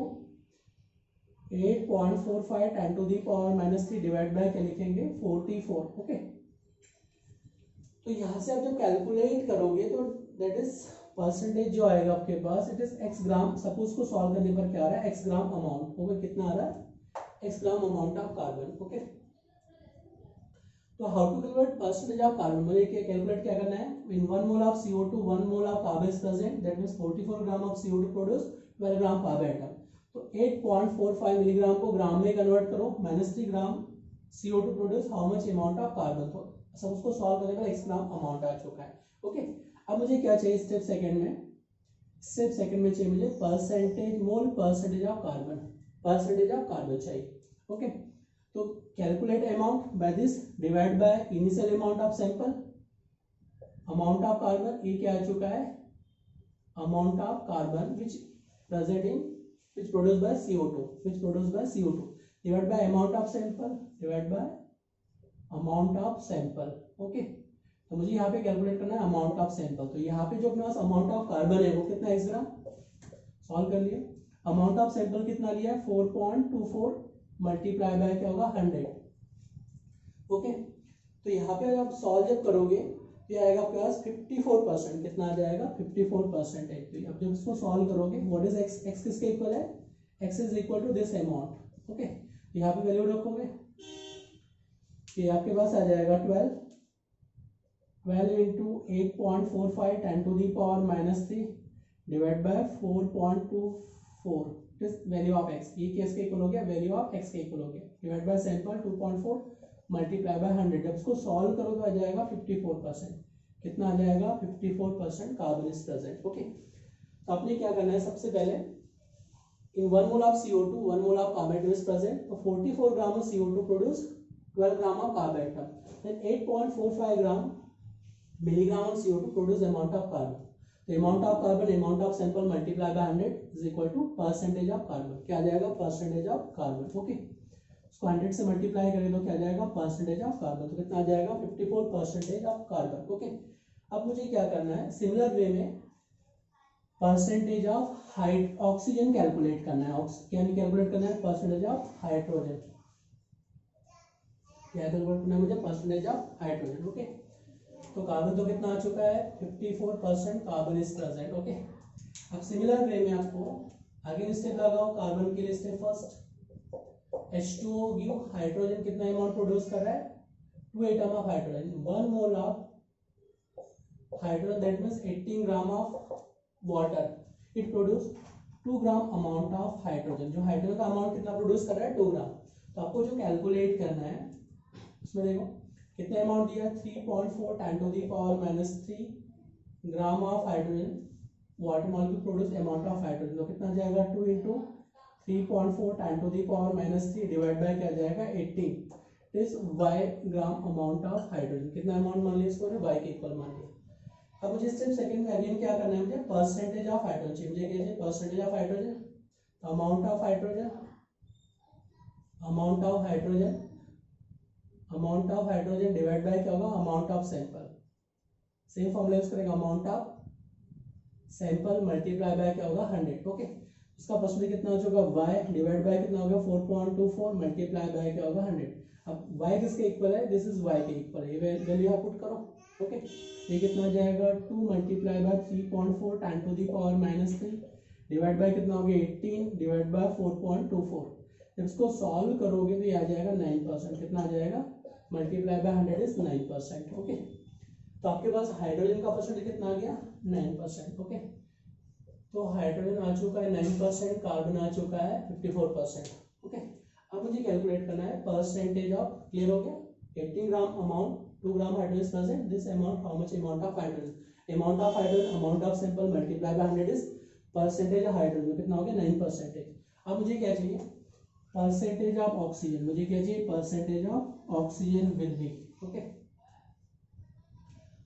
8.45 10 to the power -3 divide by क्या लिखेंगे? 44. ओके, तो यहाँ से आप जब कैलकुलेट करोगे तो दैट इज परसेंटेज जो आएगा आपके पास, it is x gram. Suppose को सॉल्व करने पर क्या आ रहा है? x gram amount. ओके, कितना आ रहा है? x gram amount of carbon. Okay, तो how to calculate percentage of carbon? मुझे कैलकुलेट क्या करना है? In 1 mole of CO2 1 mole of carbon is present. That means 44 gram of CO2 produce 12 gram carbon atom. तो 8.45 milligram को gram में convert करो, -3 gram CO2 produce how much amount of carbon. तो सब उसको सॉल्व करने पर x ग्राम अमाउंट आ चुका है. ओके, अब मुझे क्या चाहिए स्टेप सेकंड में? स्टेप सेकंड में चाहिए मुझे percentage mole, percentage of carbon चाहिए. ओके, तो calculate amount by this, divide by initial amount of sample, amount of carbon. ये क्या आ चुका है? Amount of carbon which present in which produced by CO2 divided by amount of sample. Okay, तो मुझे यहाँ पे कैलकुलेट करना है अमाउंट ऑफ सैंपल. तो यहाँ पे जो अपने पास अमाउंट ऑफ कार्बन है वो कितना है? x ग्राम. सॉल्व कर लिए. अमाउंट ऑफ सैंपल कितना लिया है? 4.24 मल्टीप्लाई बाय क्या होगा? 100. ओके, तो यहाँ पे आप सॉल्व जब करोगे ये आएगा आपके पास 54%. कितना आ जाएगा? 54%. तो अब जब इसको सॉल्व करोगे, व्हाट इज x? x किसके इक्वल है? x is equal to this amount. Okay, यहाँ पे वैल्यू रखोगे, ये आपके पास आ जाएगा 12 into 8.45 10 to the power -3 divide by 4.24 value of x. ये किसके इक्वल हो गया? वैल्यू ऑफ x के इक्वल हो गया. Divide by sample 2.4 multiply by 100. जब इसको सॉल्व करो तो आ जाएगा 54%. कितना आ जाएगा? 54% कार्बन इज प्रेजेंट. ओके, तो आपने क्या करना है? सबसे पहले in 1 mole of CO2 1 mole of carbon is present. तो 44 gram of CO2 produce 12 gram of carbon atom. Then 8.45 gram milligram of CO2 produce amount of carbon. तो amount of carbon amount of sample multiply by 100 is equal to percentage of carbon. क्या आ जाएगा? Percentage of carbon. Okay, इसको 100 से multiply करें तो क्या आ जाएगा? Percentage of carbon. तो कितना आ जाएगा? 54% ऑफ कार्बन. ओके, अब मुझे क्या करना है, सिमिलर वे में percentage of height oxygen calculate करना है। क्या नहीं कैलकुलेट करना है, परसेंटेज ऑफ हाइड्रोजन। क्या कैलकुलेट करना है मुझे, परसेंटेज ऑफ हाइड्रोजन। ओके, तो कार्बन तो कितना आ चुका है, 54% कार्बन इज प्रेजेंट। ओके, अब सिमिलर वे में आपको आगे स्टेप लगाओ। कार्बन के लिए step first, H2O give hydrogen कितना अमाउंट प्रोड्यूस कर रहा है, 2 atom of hydrogen, 1 mole of hydrogen, that means 18 gram of water, it produce 2 gram amount of hydrogen. जो हाइड्रोजन का अमाउंट कितना प्रोड्यूस कर रहा है, 2 ग्राम। तो आपको जो कैलकुलेट करना है उसमें देखो कितने अमाउंट दिया, 3.4 10 to the power -3 gram of hydrogen water molecule produce amount of hydrogen. तो कितना जाएगा, 2 into 3.4 10 to the power -3 divide by क्या जाएगा, 18 is y gram amount of hydrogen. कितना अमाउंट मान लिया इसको, y के इक्वल मान लिया। अब मुझे स्टेप सेकंड में अगेन क्या करना है, मुझे परसेंटेज ऑफ हाइड्रोजन मुझे क्या चाहिए, percentage of hydrogen, amount of hydrogen, amount of hydrogen, amount of hydrogen divide by क्या होगा, amount of sample. Same formula use करेंगे, amount of sample multiply by क्या होगा, 100। ओके, इसका परसेंटेज कितना हो चुका, y डिवाइड बाय कितना हो गया, 4.24 मल्टीप्लाई बाय क्या होगा, 100। अब y किसके इक्वल है, दिस इज y के इक्वल है, ये वैल्यू आप पुट करो। ओके, ये कितना जाएगा, 2 multiply by 3.4 10 to the power -3 divide by कितना हो गया, 18 डिवाइड बाय 4.24। जब इसको सॉल्व करोगे तो ये आ जाएगा 9%। कितना आ जाएगा, मल्टीप्लाई बाय 100 इज 9%। ओके, तो आपके पास हाइड्रोजन का परसेंटेज कितना आ गया, 9%। ओके, तो हाइड्रोजन आ चुका है 9%, कार्बन आ चुका है 54%। ओके, अब मुझे कैलकुलेट करना है परसेंटेज ऑफ, क्लियर हो गया, 18 gram amount, 2 gram hydrogen present, this amount, how much amount of hydrogen, amount of hydrogen, amount of sample multiply by 100 is percentage of hydrogen, कितना हो गया, 9%। अब मुझे क्या चाहिए, परसेंटेज ऑफ ऑक्सीजन, मुझे क्या चाहिए, percentage of oxygen will be. Okay,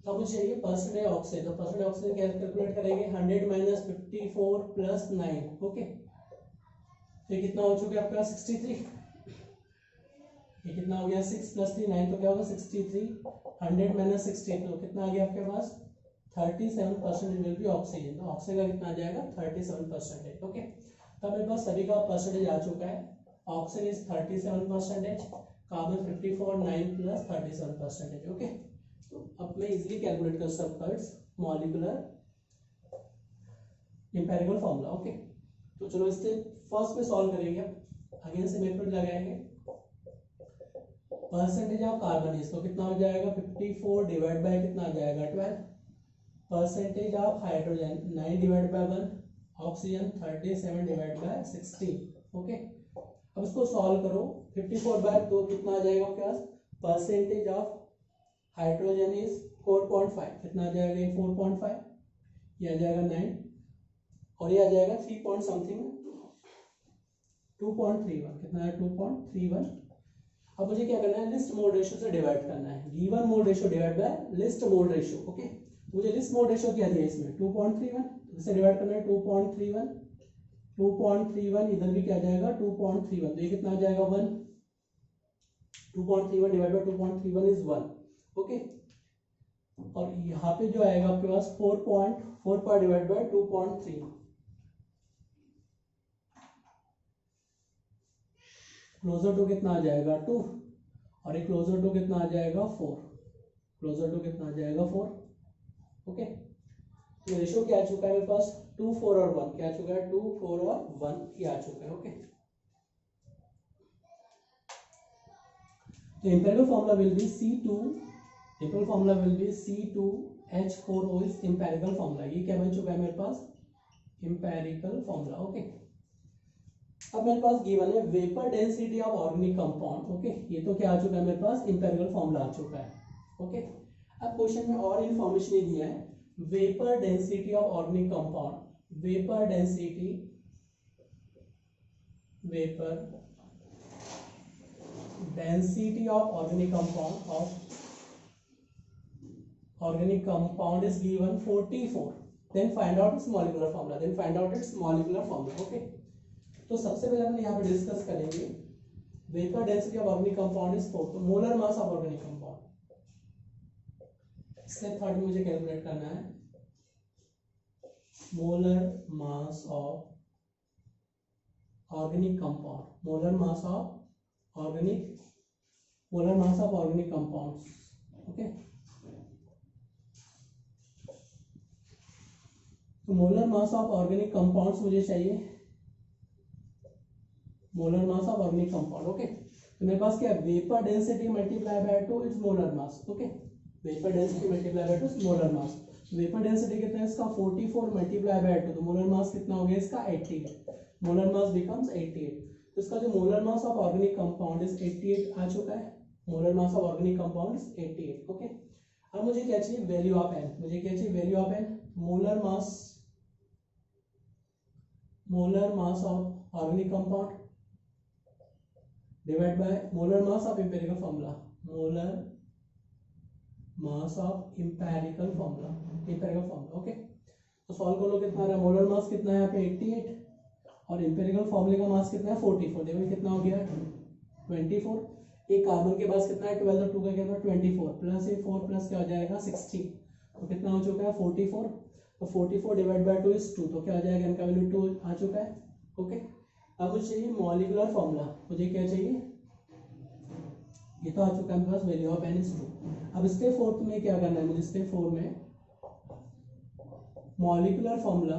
तो मुझे चाहिए परसेंटेज ऑक्सीजन, तो परसेंटेज ऑक्सीजन कैलकुलेट करेंगे, 100 माइनस 54 प्लस 9। ओके, तो ये कितना हो चुका है आपका, 63। ये कितना हो गया, 6 प्लस 3 9, तो क्या होगा 63। 100 माइनस 60, तो कितना आ गया आपके पास, 37% विल बी ऑक्सीजन। तो ऑक्सीजन का कितना आ जाएगा, 37%। ओके, तो मेरे पास सभी का परसेंटेज आ चुका है। Oxygen is 37%, carbon 54, 9 plus 37%। Okay, तो अब मैं इजीली कैलकुलेट कर सकता हूँ मॉलिक्यूलर एम्पिरिकल फॉर्मूला। ओके, तो चलो इससे फर्स्ट में सॉल्व करेंगे, अगेन से मेथड लगाएंगे। परसेंटेज ऑफ कार्बन इज, तो कितना हो जाएगा, 54 डिवाइड बाय कितना आ जाएगा, 12। Percentage of hydrogen 9 divide by 1, oxygen 37 divide by 16। Okay, अब इसको सॉल्व करो, 54 बाय 2 कितना आ जाएगा आपके पास, परसेंटेज ऑफ हाइड्रोजन इज 4.5, कितना आ जाएगा, ये 4.5, ये आ जाएगा 9, और ये आ जाएगा 3 पॉइंट समथिंग, 2.31, कितना है, 2.31। अब मुझे क्या करना है, लिस्ट मोड रेशियो से डिवाइड करना है, given mole ratio divide by list mole ratio. Okay, मुझे लिस्ट मोड रेशियो क्या दिया इसमें, 2.31, इसे डिवाइड करना है 2.31, 2.31, इधर भी क्या जाएगा 2.31, तो ये कितना आ जाएगा 1, 2.31 डिवाइड बाय 2.31 इज 1। ओके, और यहाँ पे जो आएगा आपके पास 4.4 पर डिवाइड बाय 2.3, क्लोजर टू कितना आ जाएगा 2, और एक क्लोजर टू कितना आ जाएगा 4, क्लोजर टू कितना आ जाएगा 4। ओके, तो रेशियो क्या आ चुका है मेरे पास, 2 4 और 1, क्या आ चुका है, 2 4 और 1 ये आ चुका है। ओके, तो empirical formula will B C2, empirical formula will B C2H4O is empirical formula, ये क्या बन चुका है मेरे पास, एम्पिरिकल फॉर्मूला। ओके, अब मेरे पास गिवन है vapour density of organic compound. Okay, ये तो क्या आ चुका है मेरे पास, एम्पिरिकल फॉर्मूला आ चुका है। ओके, अब क्वेश्चन में और इन्फॉर्मेशन ही दिया है, vapour density of organic compound, vapour density, vapour density of organic compound, of organic compound is given 44, then find out its molecular formula, then find out its molecular formula। okay, तो सबसे पहले हम यहाँ पे discuss करेंगे vapour density of organic compound is 4, तो molar mass of organic compound, step third में मुझे कैलकुलेट करना है molar mass of organic compound, molar mass of organic compounds. Okay, तो molar mass of organic compounds मुझे चाहिए, molar mass of organic compound. Okay, तो मेरे पास क्या है, vapour density multiply by 2 is molar mass. Okay, vapour density multiply by 2 is molar mass. Vapour density कितना है इसका 44 मल्टीप्लाई बाय 2, तो मोलर मास कितना हो गया इसका 88, मोलर मास बिकम्स 88। तो इसका जो molar mass of organic compound is 88 आ चुका है, molar mass of organic compound is 88। Okay, अब मुझे क्या चाहिए, वैल्यू ऑफ एन, मुझे क्या चाहिए, value of n, molar mass of organic compound divide by molar mass of empirical formula, molar mass of empirical formula. Okay, तो solve कर लो, कितना आ रहा है, मोलर मास कितना है यहाँ पे 88 और एम्पिरिकल फॉर्मूले का मास कितना है 44, देखो कितना हो गया 24। एक कार्बन के पास कितना है 12 और 2 का कितना 24 प्लस ये 4 प्लस क्या हो जाएगा 60, तो कितना हो चुका है 44। तो 44 डिवाइड बाय 2 इज 2, तो क्या आ जाएगा, इनका वैल्यू 2 आ चुका है। ओके, अब मुझे चाहिए मॉलिक्यूलर फॉर्मूला, मुझे क्या चाहिए, ये तो आ चुका है मेरे पास, वैल्यू ऑफ एन इज 2। अब स्टेप 4 में क्या करना है मुझे, स्टेप 4 में molecular formula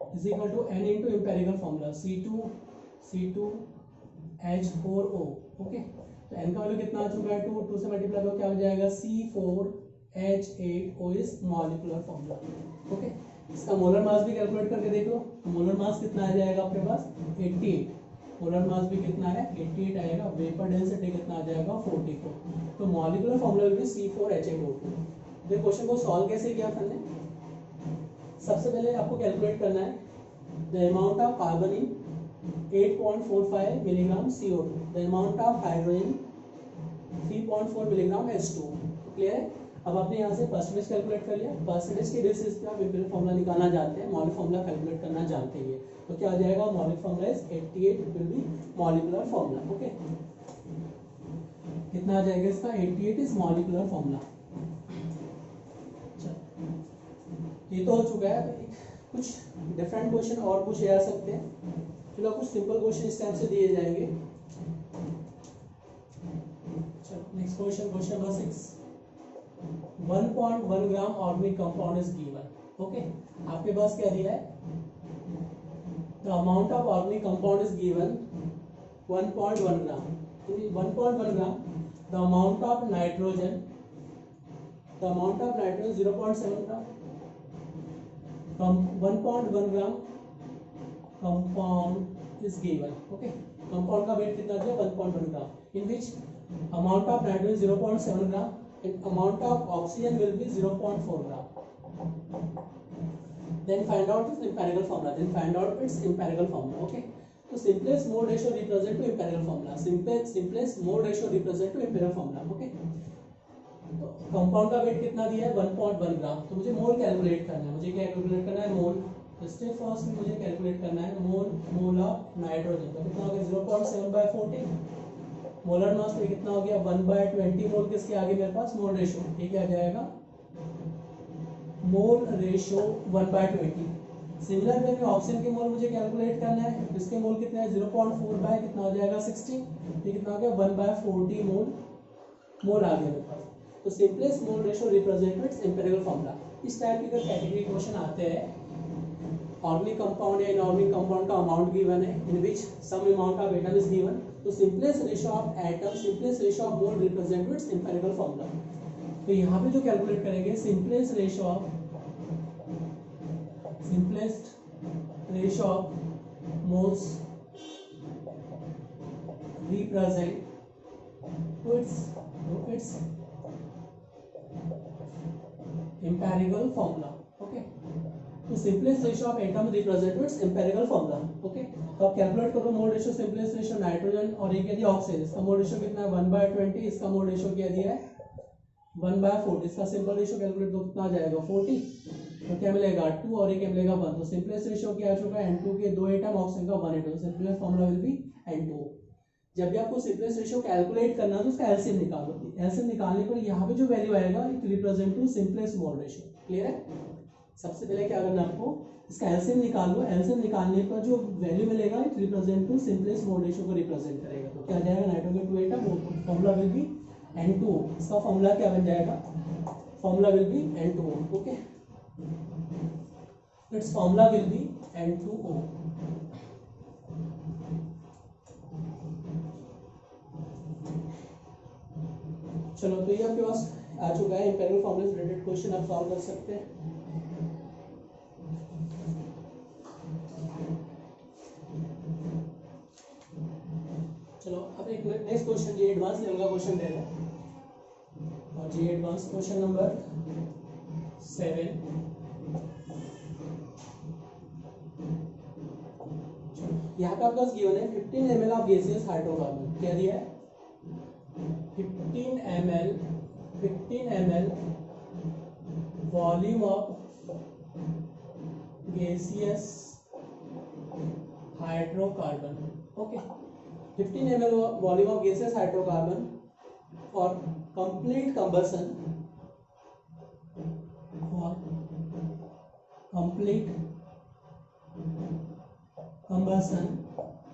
is equal to n into empirical formula C2H4O। Okay, तो एन का वैल्यू कितना आ चुका है 2 से मल्टीप्लाई करो क्या हो जाएगा C4H8O is molecular formula. Okay, इसका मोलर मास भी कैलकुलेट करके देख लो, मोलर मास कितना आ जाएगा आपके पास 88, मोलर मास भी कितना है 88 आएगा, वेपर डेंसिटी कितना आ जाएगा 44, तो मॉलिक्यूलर फॉर्मूला भी C4H8O2। तो क्वेश्चन को सॉल्व कैसे किया था हमने, सबसे पहले आपको कैलकुलेट करना है the amount of carbon in 8.45 milligram CO2, the amount of hydrogen 3.4 milligram H2। Clear है, अब आपने यहाँ से परसेंटेज कैलकुलेट कर लिया, परसेंटेज के बेसिस पे आप एम्पिरिकल फॉर्मूला निकालना जानते हैं, मॉलिक्यूलर फॉर्मूला कैलकुलेट करना जानते हैं, तो क्या आ जाएगा, molecular formula is 88 will be molecular formula. Okay, कितना आ जाएगा इसका 88 इज मॉलिक्यूलर फॉर्मूला। ये तो हो चुका है, कुछ डिफरेंट क्वेश्चन और पूछे जा सकते हैं, चलो कुछ सिंपल क्वेश्चन इस टाइप से दिए जाएंगे। चलो next question, question number 6, 1.1 gram organic compound is given. Okay, आपके पास क्या दिया है, the amount of organic compound is given 1.1 gram, 1.1 gram, the amount of nitrogen 0.7 gram, 1.1 gram compound is given. Okay, compound का वेट कितना दिया 1.1 gram, in which amount of nitrogen 0.7 gram and amount of oxygen will be 0.4 gram. Then find out its empirical formula. Okay, so simplest mole ratio represent to empirical formula. Simplest mole ratio represent to empirical formula. Okay, तो compound का weight कितना दिया है 1.1 ग्राम, तो मुझे मोल calculate करना है, मुझे क्या कैलकुलेट करना है मोल, तो स्टेप फर्स्ट में मुझे कैलकुलेट करना है मोल ऑफ नाइट्रोजन, तो कितना हो गया 0.7/40, मोलर मास पे कितना हो गया 1/20 मोल, किसके आगे मेरे पास मोल रेशो, ठीक है आ जाएगा मोल रेशो 1/20। सिमिलर वे में ऑक्सीजन के मोल मुझे कैलकुलेट करना है, इसके मोल कितना है 0.4 बाय कितना हो जाएगा 60, ये कितना हो गया 1/40 मोल आ गया मेरे पास। तो simplest mole ratio represents empirical formula. इस टाइप के अगर कैटेगरी क्वेश्चन आते हैं, ऑर्गेनिक कंपाउंड या इनऑर्गेनिक कंपाउंड का अमाउंट गिवन है, in which some amount of atom is given, तो simplest ratio of atom, simplest ratio of mole represents empirical formula. तो यहाँ पे जो कैलकुलेट करेंगे simplest ratio of moles represent to its empirical formula. Okay, तो simplest ratio of atom represent to its empirical formula. Okay, तो आप calculate करो mole ratio, simplest ratio nitrogen और ये क्या दिया ऑक्सीजन, इसका मोल रेशियो कितना है 1/20, इसका मोल रेशियो क्या दिया है 1/40, इसका सिंपल रेशियो कैलकुलेट तो कितना आ जाएगा 40, तो क्या मिलेगा 2 और ये क्या मिलेगा 1, तो सिंपलेस्ट रेशियो क्या आ चुका है N2 के 2 एटम, ऑक्सीजन का 1 atom, simplest formula will B N2। जब भी आपको सिंपलेस्ट रेशियो कैलकुलेट करना है तो उसका एलसीएम निकालो। एलसीएम निकालने पर यहाँ पे जो वैल्यू आएगा it represent to simplest small ratio. Clear है? सबसे पहले क्या करना है आपको, इसका एलसीएम निकाल लो। एलसीएम निकालने पर जो वैल्यू मिलेगा it represent to simplest small ratio को रिप्रेजेंट करेगा। तो क्या जाएगा, nitrogen 2 atom, formula will be N2O। इसका फॉर्मूला क्या बन जाएगा, formula will be N2O। Okay, its formula will be N2O। चलो, तो ये आपके पास आ चुका है एम्पिरिकल फॉर्मूला से रिलेटेड क्वेश्चन, आप सॉल्व कर सकते हैं। चलो, अब एक next question JEE advance level का क्वेश्चन दे रहे हैं, और जी एडवांस क्वेश्चन नंबर 7। यहाँ पे आपके पास गिवन है 15 ml ऑफ गैसियस हाइड्रोकार्बन। क्या दिया है, 15 ml volume of gaseous hydrocarbon. Okay, 15 ml volume of gaseous hydrocarbon for complete combustion,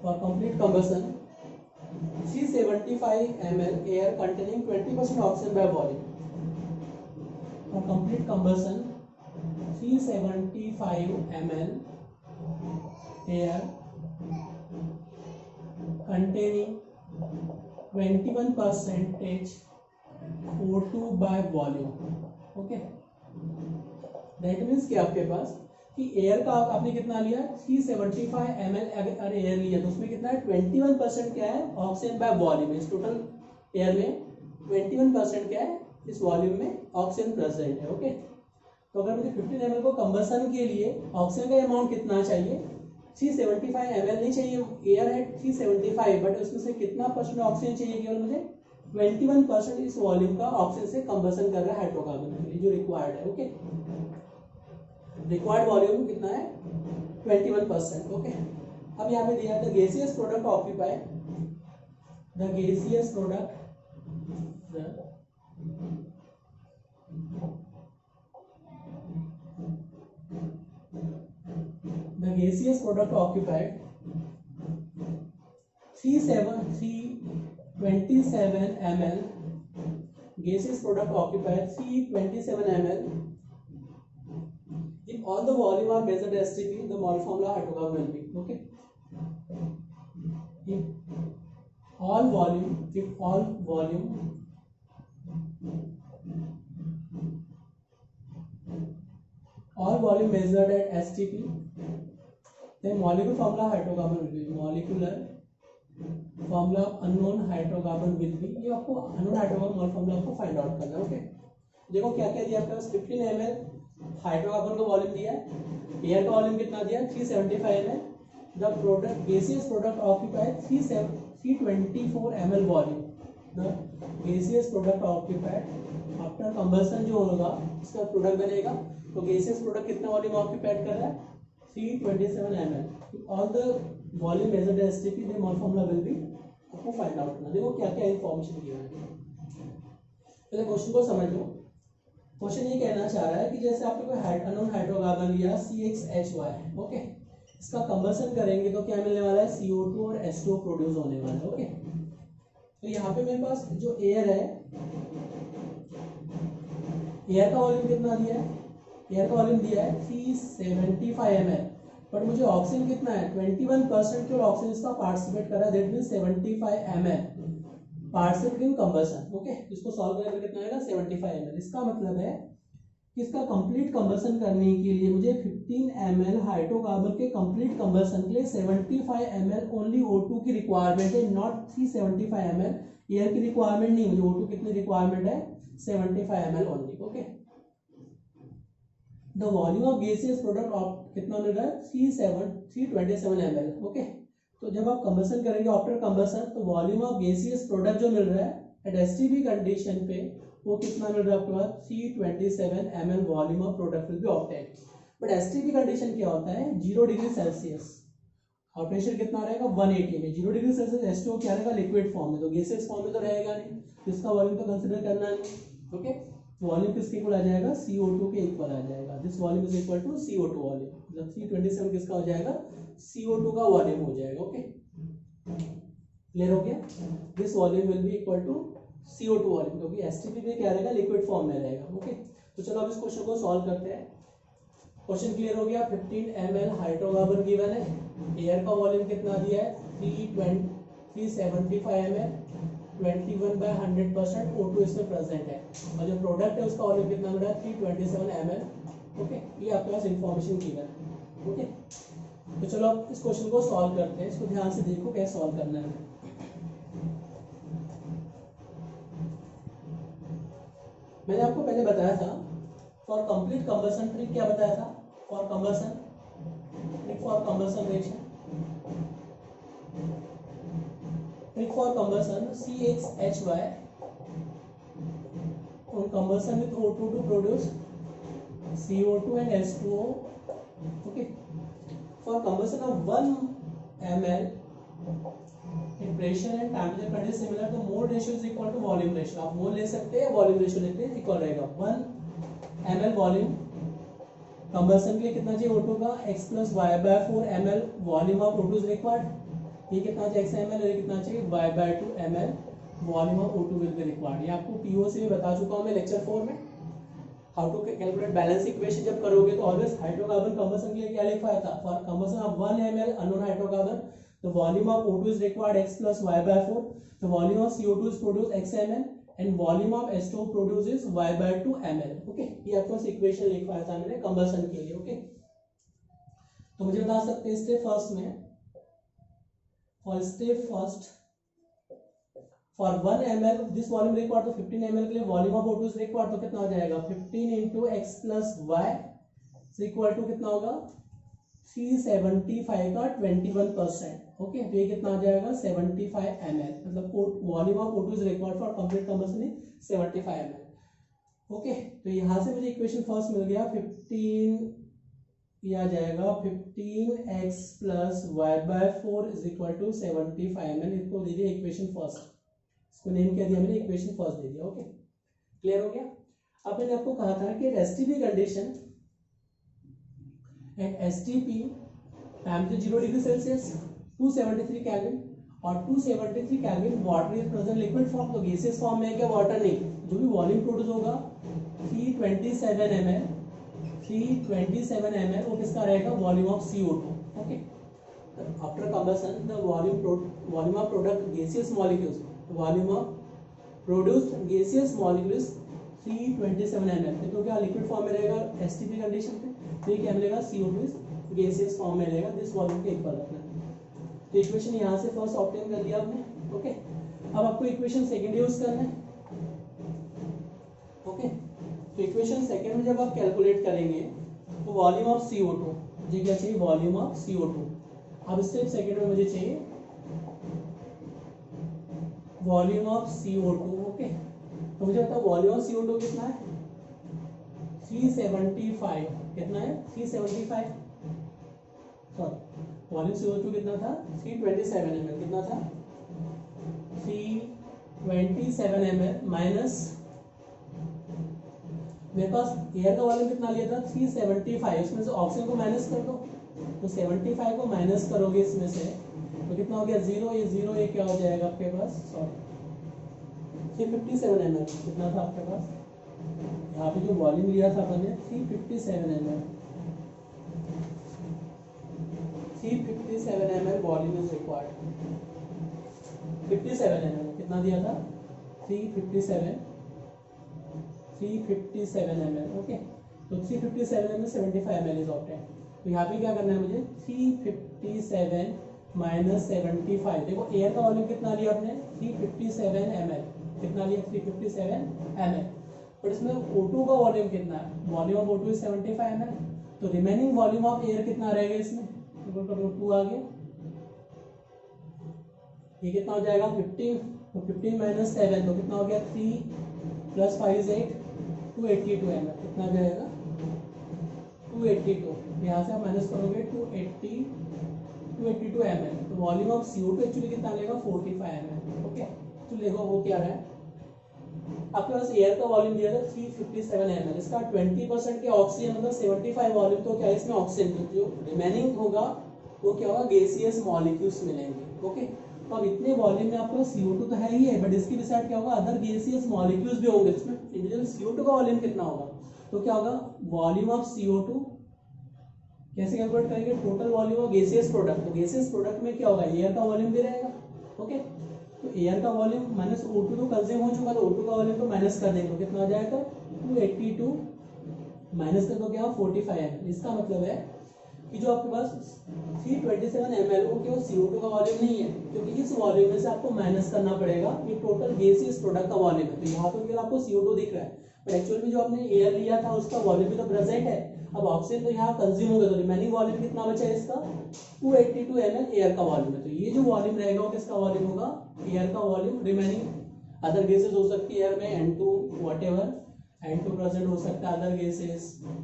for complete combustion 375 ml air containing 20% oxygen by volume. For complete combustion 375 ml air containing 21% O2 by volume. Okay, that means कि आपके पास कि air का आपने कितना लिया, 375 ml अगर air लिया तो उसमें कितना है, 21% क्या है, ऑक्सीजन बाय वॉल्यूम। इस टोटल एयर में 21% क्या है, इस वॉल्यूम में ऑक्सीजन प्रेजेंट है। ओके, तो अगर मुझे 15 ml को कंबसन के लिए ऑक्सीजन का अमाउंट कितना चाहिए, 375 ml नहीं चाहिए, एयर है 375, बट उसमें से कितना परसेंट ऑक्सीजन चाहिए, केवल मुझे 21% इस वॉल्यूम का ऑक्सीजन से कंबसन कर रहा है हाइड्रोकार्बन के लिए, जो रिक्वायर्ड है। ओके, रिक्वायर्ड वॉल्यूम कितना है, 21%। ओके, अब यहाँ पे दिया the gaseous product occupy, the gaseous product occupied 327 ml, gaseous product occupied 327 ml. If all the volume are measured STP, the mole formula hydrocarbon will be. Okay. If all volume measured at STP, then molecular formula hydrocarbon will be. Molecular formula of unknown hydrocarbon will be. ये आपको unknown hydrocarbon mole formula आपको find out करना है। Okay, देखो क्या क्या दिया आपके पास, 15 ml हाइड्रोकार्बन का वॉल्यूम दिया है, एयर का वॉल्यूम कितना दिया, 375 ml। The product gaseous product occupied 324 ml volume. The gaseous product occupied after combustion जो होगा इसका प्रोडक्ट बनेगा, तो गैसियस प्रोडक्ट कितना वॉल्यूम ऑक्यूपाइड कर रहा है, 327 ml। All the volume measured as STP, the mole formula will be, आपको फाइंड आउट करना। देखो क्या क्या इंफॉर्मेशन दिया है, पहले क्वेश्चन को समझ लो। क्वेश्चन ये कहना चाह रहा है कि जैसे आपने कोई अननोन हाइड्रोकार्बन लिया CXHY, ओके, इसका कंबसन करेंगे तो क्या मिलने वाला है, CO2 और H2O प्रोड्यूस होने वाला है। ओके, तो यहाँ पे मेरे पास जो एयर है, एयर का वॉल्यूम कितना दिया है, एयर का वॉल्यूम दिया है 375 ml, बट मुझे ऑक्सीजन कितना है, 21% केवल ऑक्सीजन इसका पार्टिसिपेट कर रहा है, that means 75 ml participate in combustion. Okay, इसको सॉल्व करने पर कितना आएगा, 75 ml। इसका मतलब है कि इसका कंप्लीट कंबसन करने के लिए मुझे 15 ml हाइड्रोकार्बन के कंप्लीट कंबसन के लिए 75 ml ओनली O2 की रिक्वायरमेंट है, नॉट 375 ml एयर की रिक्वायरमेंट नहीं। मुझे O2 कितनी रिक्वायरमेंट है, 75 ml only. Okay, the volume of gaseous product कितना मिल रहा है, 327 ml। ओके, तो जब आप कंबसन करेंगे आफ्टर कंबसन, तो वॉल्यूम ऑफ गैसियस प्रोडक्ट जो मिल रहा है एट एसटीपी कंडीशन पे वो कितना मिल रहा है आपके पास, 327 ml volume of product will be obtained. But STP condition क्या होता है, 0 डिग्री सेल्सियस। और प्रेशर कितना रहेगा 180 में। 0 डिग्री सेल्सियस H2O क्या रहेगा लिक्विड फॉर्म में, तो गैसियस फॉर्म में तो रहेगा नहीं, तो इसका वॉल्यूम तो कंसीडर करना नहीं। ओके, वॉल्यूम किसके इक्वल आ जाएगा CO2 के इक्वल आ जाएगा। This volume is equal to CO2 volume, मतलब 327 किसका हो जाएगा CO2 का वॉल्यूम हो जाएगा। ओके, क्लियर हो गया। This volume will be equal to CO2 volume, क्योंकि STP में क्या रहेगा लिक्विड फॉर्म में रहेगा। ओके, तो चलो अब इस क्वेश्चन को सॉल्व करते हैं। क्वेश्चन क्लियर हो गया। 15 ml हाइड्रोकार्बन गिवन है, एयर का वॉल्यूम कितना दिया है 375 ml, 21/100% O2 इसमें प्रेजेंट है, और जो प्रोडक्ट है उसका वॉल्यूम कितना मिला है 327 ml। ओके, ये आपके पास इंफॉर्मेशन गिवन है। ओके, तो चलो अब इस क्वेश्चन को सॉल्व करते हैं। इसको ध्यान से देखो कैसे सॉल्व करना है। मैंने आपको पहले बताया था फॉर कंप्लीट कंबसन ट्रिक, क्या बताया था for combustion trick, for combustion reaction trick for combustion CHHY on combustion with O2 to produce CO2 and H2O. Okay, for combustion of 1 ml in pressure and temperature condition similar to mole ratio is equal to volume ratio। आप मोल ले सकते हैं, volume ratio लेते हैं, equal रहेगा 1 ml volume. Combustion के लिए कितना चाहिए O2 का x + y/4 ml volume of O2 is required. ये कितना चाहिए x ml, और ये कितना चाहिए y/2 ml volume of O2 will be required. ये आपको PO से भी बता चुका हूं मैं लेक्चर 4 में। How to calculate balance equation जब करोगे तो ऑलवेज हाइड्रोकार्बन कंबसन के लिए क्या लिखा था for combustion of 1 ml unknown hydrocarbon the volume of O2 is required x plus y/4, the volume of CO2 is produced x ml and volume of H2O produces y/2 ml। Okay, ये आपको equation लिखवाया था मैंने combustion के लिए। Okay, तो मुझे बता सकते हैं स्टेप फर्स्ट में, for step first for 1 ml this volume required, तो 15 ml के लिए volume of O2 is required, तो कितना हो जाएगा 15 into x plus y is equal to कितना होगा 375 का 21%। ओके, तो ये कितना आ जाएगा 75 ml, मतलब volume of O2 is required for complete combustion is 75 ml। Okay, तो यहां से मुझे इक्वेशन फर्स्ट मिल गया 15, ये आ जाएगा 15x + y/4 is equal to 75 ml। इसको दीजिए इक्वेशन फर्स्ट, इसको नेम क्या दिया मैंने इक्वेशन फर्स्ट दे दिया। ओके, क्लियर हो गया। अब मैंने आपको कहा था कि STP condition at STP temperature 0 degree Celsius 273 kelvin, और 273 kelvin water is present liquid form, तो गैसियस फॉर्म में है क्या वाटर नहीं, जो भी वॉल्यूम प्रोड्यूस होगा 327 ml, 327 ml वो किसका रहेगा volume of CO2। Okay, after combustion the volume of product gaseous molecules, volume of produced gaseous molecules 327 ml, तो क्या लिक्विड फॉर्म में रहेगा एसटीपी कंडीशन पे, तो ये क्या मिलेगा CO2 गैसियस फॉर्म में रहेगा, दिस वॉल्यूम के इक्वल रखना है। तो इक्वेशन यहाँ से फर्स्ट ऑब्टेन कर दिया आपने। ओके, अब आपको इक्वेशन सेकंड यूज करना है। ओके, तो इक्वेशन सेकंड में जब आप कैलकुलेट करेंगे तो वॉल्यूम ऑफ CO2, मुझे क्या चाहिए वॉल्यूम ऑफ CO2। अब स्टेप सेकंड में मुझे चाहिए वॉल्यूम ऑफ CO2। ओके, तो मुझे बताओ वॉल्यूम ऑफ CO2 कितना है 375, कितना है 375, सॉरी वॉल्यूम CO2 कितना था 327 ml, कितना था 327 ml माइनस मेरे पास एयर का वॉल्यूम कितना लिया था 375, उसमें से ऑक्सीजन को माइनस कर दो, तो 75 को माइनस करोगे इसमें से तो कितना हो गया 0, ये 0 ये क्या हो जाएगा आपके पास सॉरी 357 ml कितना था आपके पास, यहाँ पे जो वॉल्यूम लिया था अपन ने 357 ml, 357 ml volume is required. 57 ml कितना दिया था 357 ml। ओके, तो 357 ml 75 ml इज ऑब्टेन, तो यहाँ पे क्या करना है मुझे 357 माइनस 75, देखो एयर का वॉल्यूम कितना लिया आपने 357 ml, कितना लिया 357 ml, बट इसमें O2 का वॉल्यूम कितना है, volume of O2 is 75 ml, तो रिमेनिंग वॉल्यूम ऑफ एयर कितना रहेगा इसमें, तो 2 आ गया, ये कितना हो जाएगा 15, तो 15 माइनस 7 तो कितना हो गया 3 + 5 is 8, 282 ml, कितना जाएगा 282, यहाँ से आप माइनस करोगे 282 282 ml, तो वॉल्यूम ऑफ CO2 एक्चुअली कितना लेगा 45 ml। ओके, तो देखो वो क्या रहा है, आपके पास एयर का वॉल्यूम दिया था 357 ml, इसका 20% के ऑक्सीजन मतलब 75 वॉल्यूम, तो क्या इसमें ऑक्सीजन जो रिमेनिंग होगा वो क्या होगा, गैसियस मॉलिक्यूल्स मिलेंगे। ओके, तो अब इतने वॉल्यूम में आपको CO2 तो है ही है, बट इसके साथ क्या होगा, अदर गैसियस मॉलिक्यूल्स भी होंगे। इसमें इंडिविजुअल CO2 का वॉल्यूम कितना होगा, तो क्या होगा, वॉल्यूम ऑफ CO2 कैसे कैलकुलेट करेंगे, total volume of gaseous product, तो गैसियस प्रोडक्ट में क्या होगा, एयर का वॉल्यूम भी रहेगा। ओके, तो एयर का वॉल्यूम माइनस O2 तो कंज्यूम हो चुका, तो O2 का वॉल्यूम तो माइनस कर देंगे, तो कितना हो जाएगा 282 माइनस कर दो क्या 45 ml। इसका मतलब है कि जो आपके पास 327 ml वो केवल CO2 का वॉल्यूम नहीं है, क्योंकि इस वॉल्यूम में से आपको माइनस करना पड़ेगा ये टोटल गैसियस प्रोडक्ट का वॉल्यूम है। तो यहाँ तो केवल आपको CO2 दिख रहा है, बट एक्चुअल में जो आपने एयर लिया था उसका वॉल्यूम भी तो प्रेजेंट है। अब ऑक्सीजन तो यहाँ कंज्यूम हो गया, तो रिमेनिंग वॉल्यूम कितना बचा है इसका 282 ml एयर का वॉल्यूम है। तो ये जो वॉल्यूम रहेगा वो किसका वॉल्यूम होगा, एयर का वॉल्यूम। रिमेनिंग अदर गैसेस हो सकती है एयर में N2 व्हाटएवर, N2 प्रेजेंट हो सकता है, अदर गैसेस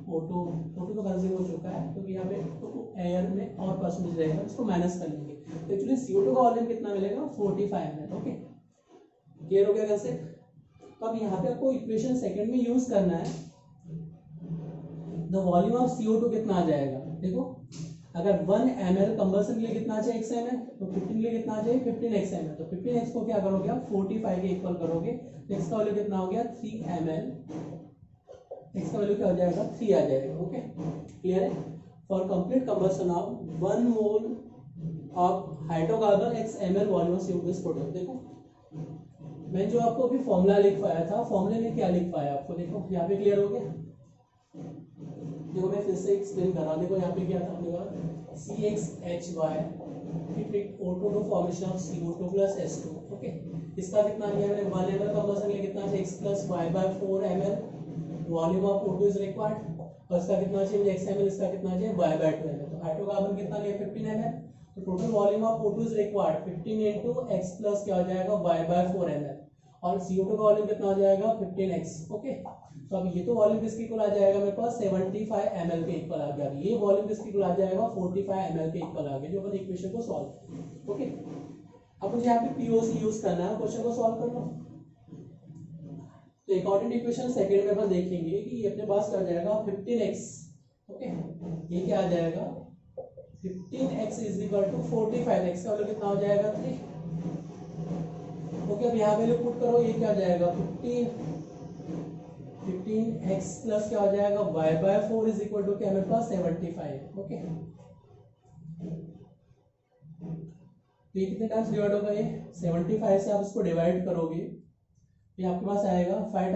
O2 तो कंज्यूम हो चुका है, तो यहाँ पे तो एयर में और परसेंटेज रहेगा, इसको माइनस कर लेंगे। तो एक्चुअली CO2 का वॉल्यूम कितना मिलेगा 45 ml। ओके, क्लियर हो गया कैसे। तो अब यहाँ पे आपको इक्वेशन सेकंड में यूज करना है, द वॉल्यूम ऑफ CO2 कितना आ जाएगा। देखो अगर 1 ml कंबसन के लिए कितना चाहिए x ml, तो 15 के लिए कितना चाहिए 15x ml, तो 15x को क्या करोगे आप 45 के इक्वल करोगे, तो x का वैल्यू कितना हो गया 3 ml, x का वैल्यू क्या हो जाएगा 3 आ जाएगा। ओके, क्लियर है। For complete combustion of 1 mole of hydrocarbon x ml volume of CO2 is produced. देखो मैं जो आपको अभी फॉर्मूला लिख पाया था, फॉर्मूले में क्या लिख पाया आपको, देखो यहाँ पे क्लियर हो गया। देखो मैं फिर से एक्सप्लेन कर रहा हूँ। देखो यहाँ पे क्या था अपने पास CXHY O2 to formation of CO2 plus H2। Okay, इसका कितना आ गया मैंने 1 ml कंबसन के लिए कितना चाहिए x plus y/4 ml volume of O2 is required, और इसका कितना चाहिए x ml, इसका कितना चाहिए y/2 ml। तो हाइड्रोकार्बन कितना लिया 15 ml, तो total volume of O2 is required 15 into x plus क्या हो जाएगा y/4 ml, और CO2 का वॉल्यूम कितना हो जाएगा 15x। ओके, तो अब ये तो वॉल्यूम किसके इक्वल आ जाएगा मेरे पास 75 ml के इक्वल आ गया, ये वॉल्यूम किसके इक्वल आ जाएगा 45 ml के इक्वल आ गया, जो अपन इक्वेशन को सॉल्व। ओके, अब मुझे यहाँ पे POC यूज करना है, क्वेश्चन को सॉल्व कर लो। तो अकॉर्डिंग इक्वेशन सेकंड में अपन देखेंगे कि अपने पास क्या आ जाएगा 15x। ओके, ये क्या आ जाएगा 15x is equal to 45, x का वैल्यू कितना हो जाएगा 3। ओके, अब यहाँ वैल्यू पुट करो, ये क्या आ जाएगा 15x प्लस क्या हो जाएगा y/4 इज इक्वल टू क्या मेरे पास 75। ओके, तो ये कितने टाइम्स डिवाइड होगा, ये 75 से आप इसको डिवाइड करोगे, ये आपके पास आएगा 5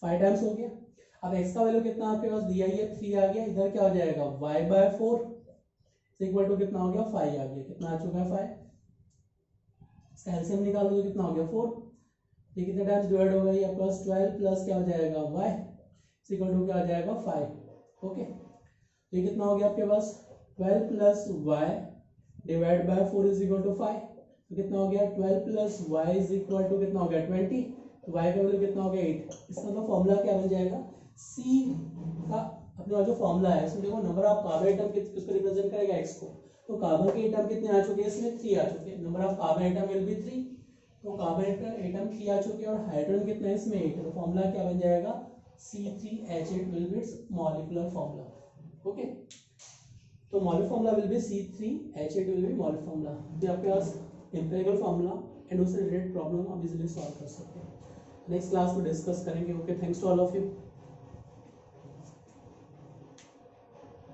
टाइम्स हो गया। अब x का वैल्यू कितना आपके पास दिया ही है 3 आ गया, इधर क्या हो जाएगा y/4 इक्वल टू कितना हो गया 5 आ गया, कितना आ चुका है 5, इसका एलसीएम निकालो तो कितना हो गया 4, ये कितने टाइम्स डिवाइड होगा, ये आपके पास 12 प्लस क्या हो जाएगा y इक्वल टू क्या हो जाएगा 5। ओके, तो ये कितना हो गया आपके पास 12 plus y divide by 4 is equal to 5, तो कितना हो गया 12 plus y is equal to कितना हो गया 20, तो y का वैल्यू कितना हो गया 8। इसका मतलब फॉर्मूला क्या बन जाएगा, C का अपने पास जो फॉर्मूला है इसमें देखो नंबर ऑफ कार्बन एटम किसको रिप्रेजेंट करेगा x को, तो कार्बन के एटम कितने आ चुके हैं इसमें 3 आ चुके हैं, number of carbon atom will be 3, तो कार्बन एटम 3 आ चुके हैं, और हाइड्रोजन कितना है इसमें 8, तो फॉर्मूला क्या बन जाएगा C3H8 will be its molecular formula. Okay, तो molecular formula will be C3H8 will be molecular formula. ये आपके पास एम्पिरिकल फॉर्मूला एंड उससे रिलेटेड प्रॉब्लम आप इजीली सॉल्व कर सकते हैं। नेक्स्ट क्लास में डिस्कस करेंगे। Okay, thanks to all of you.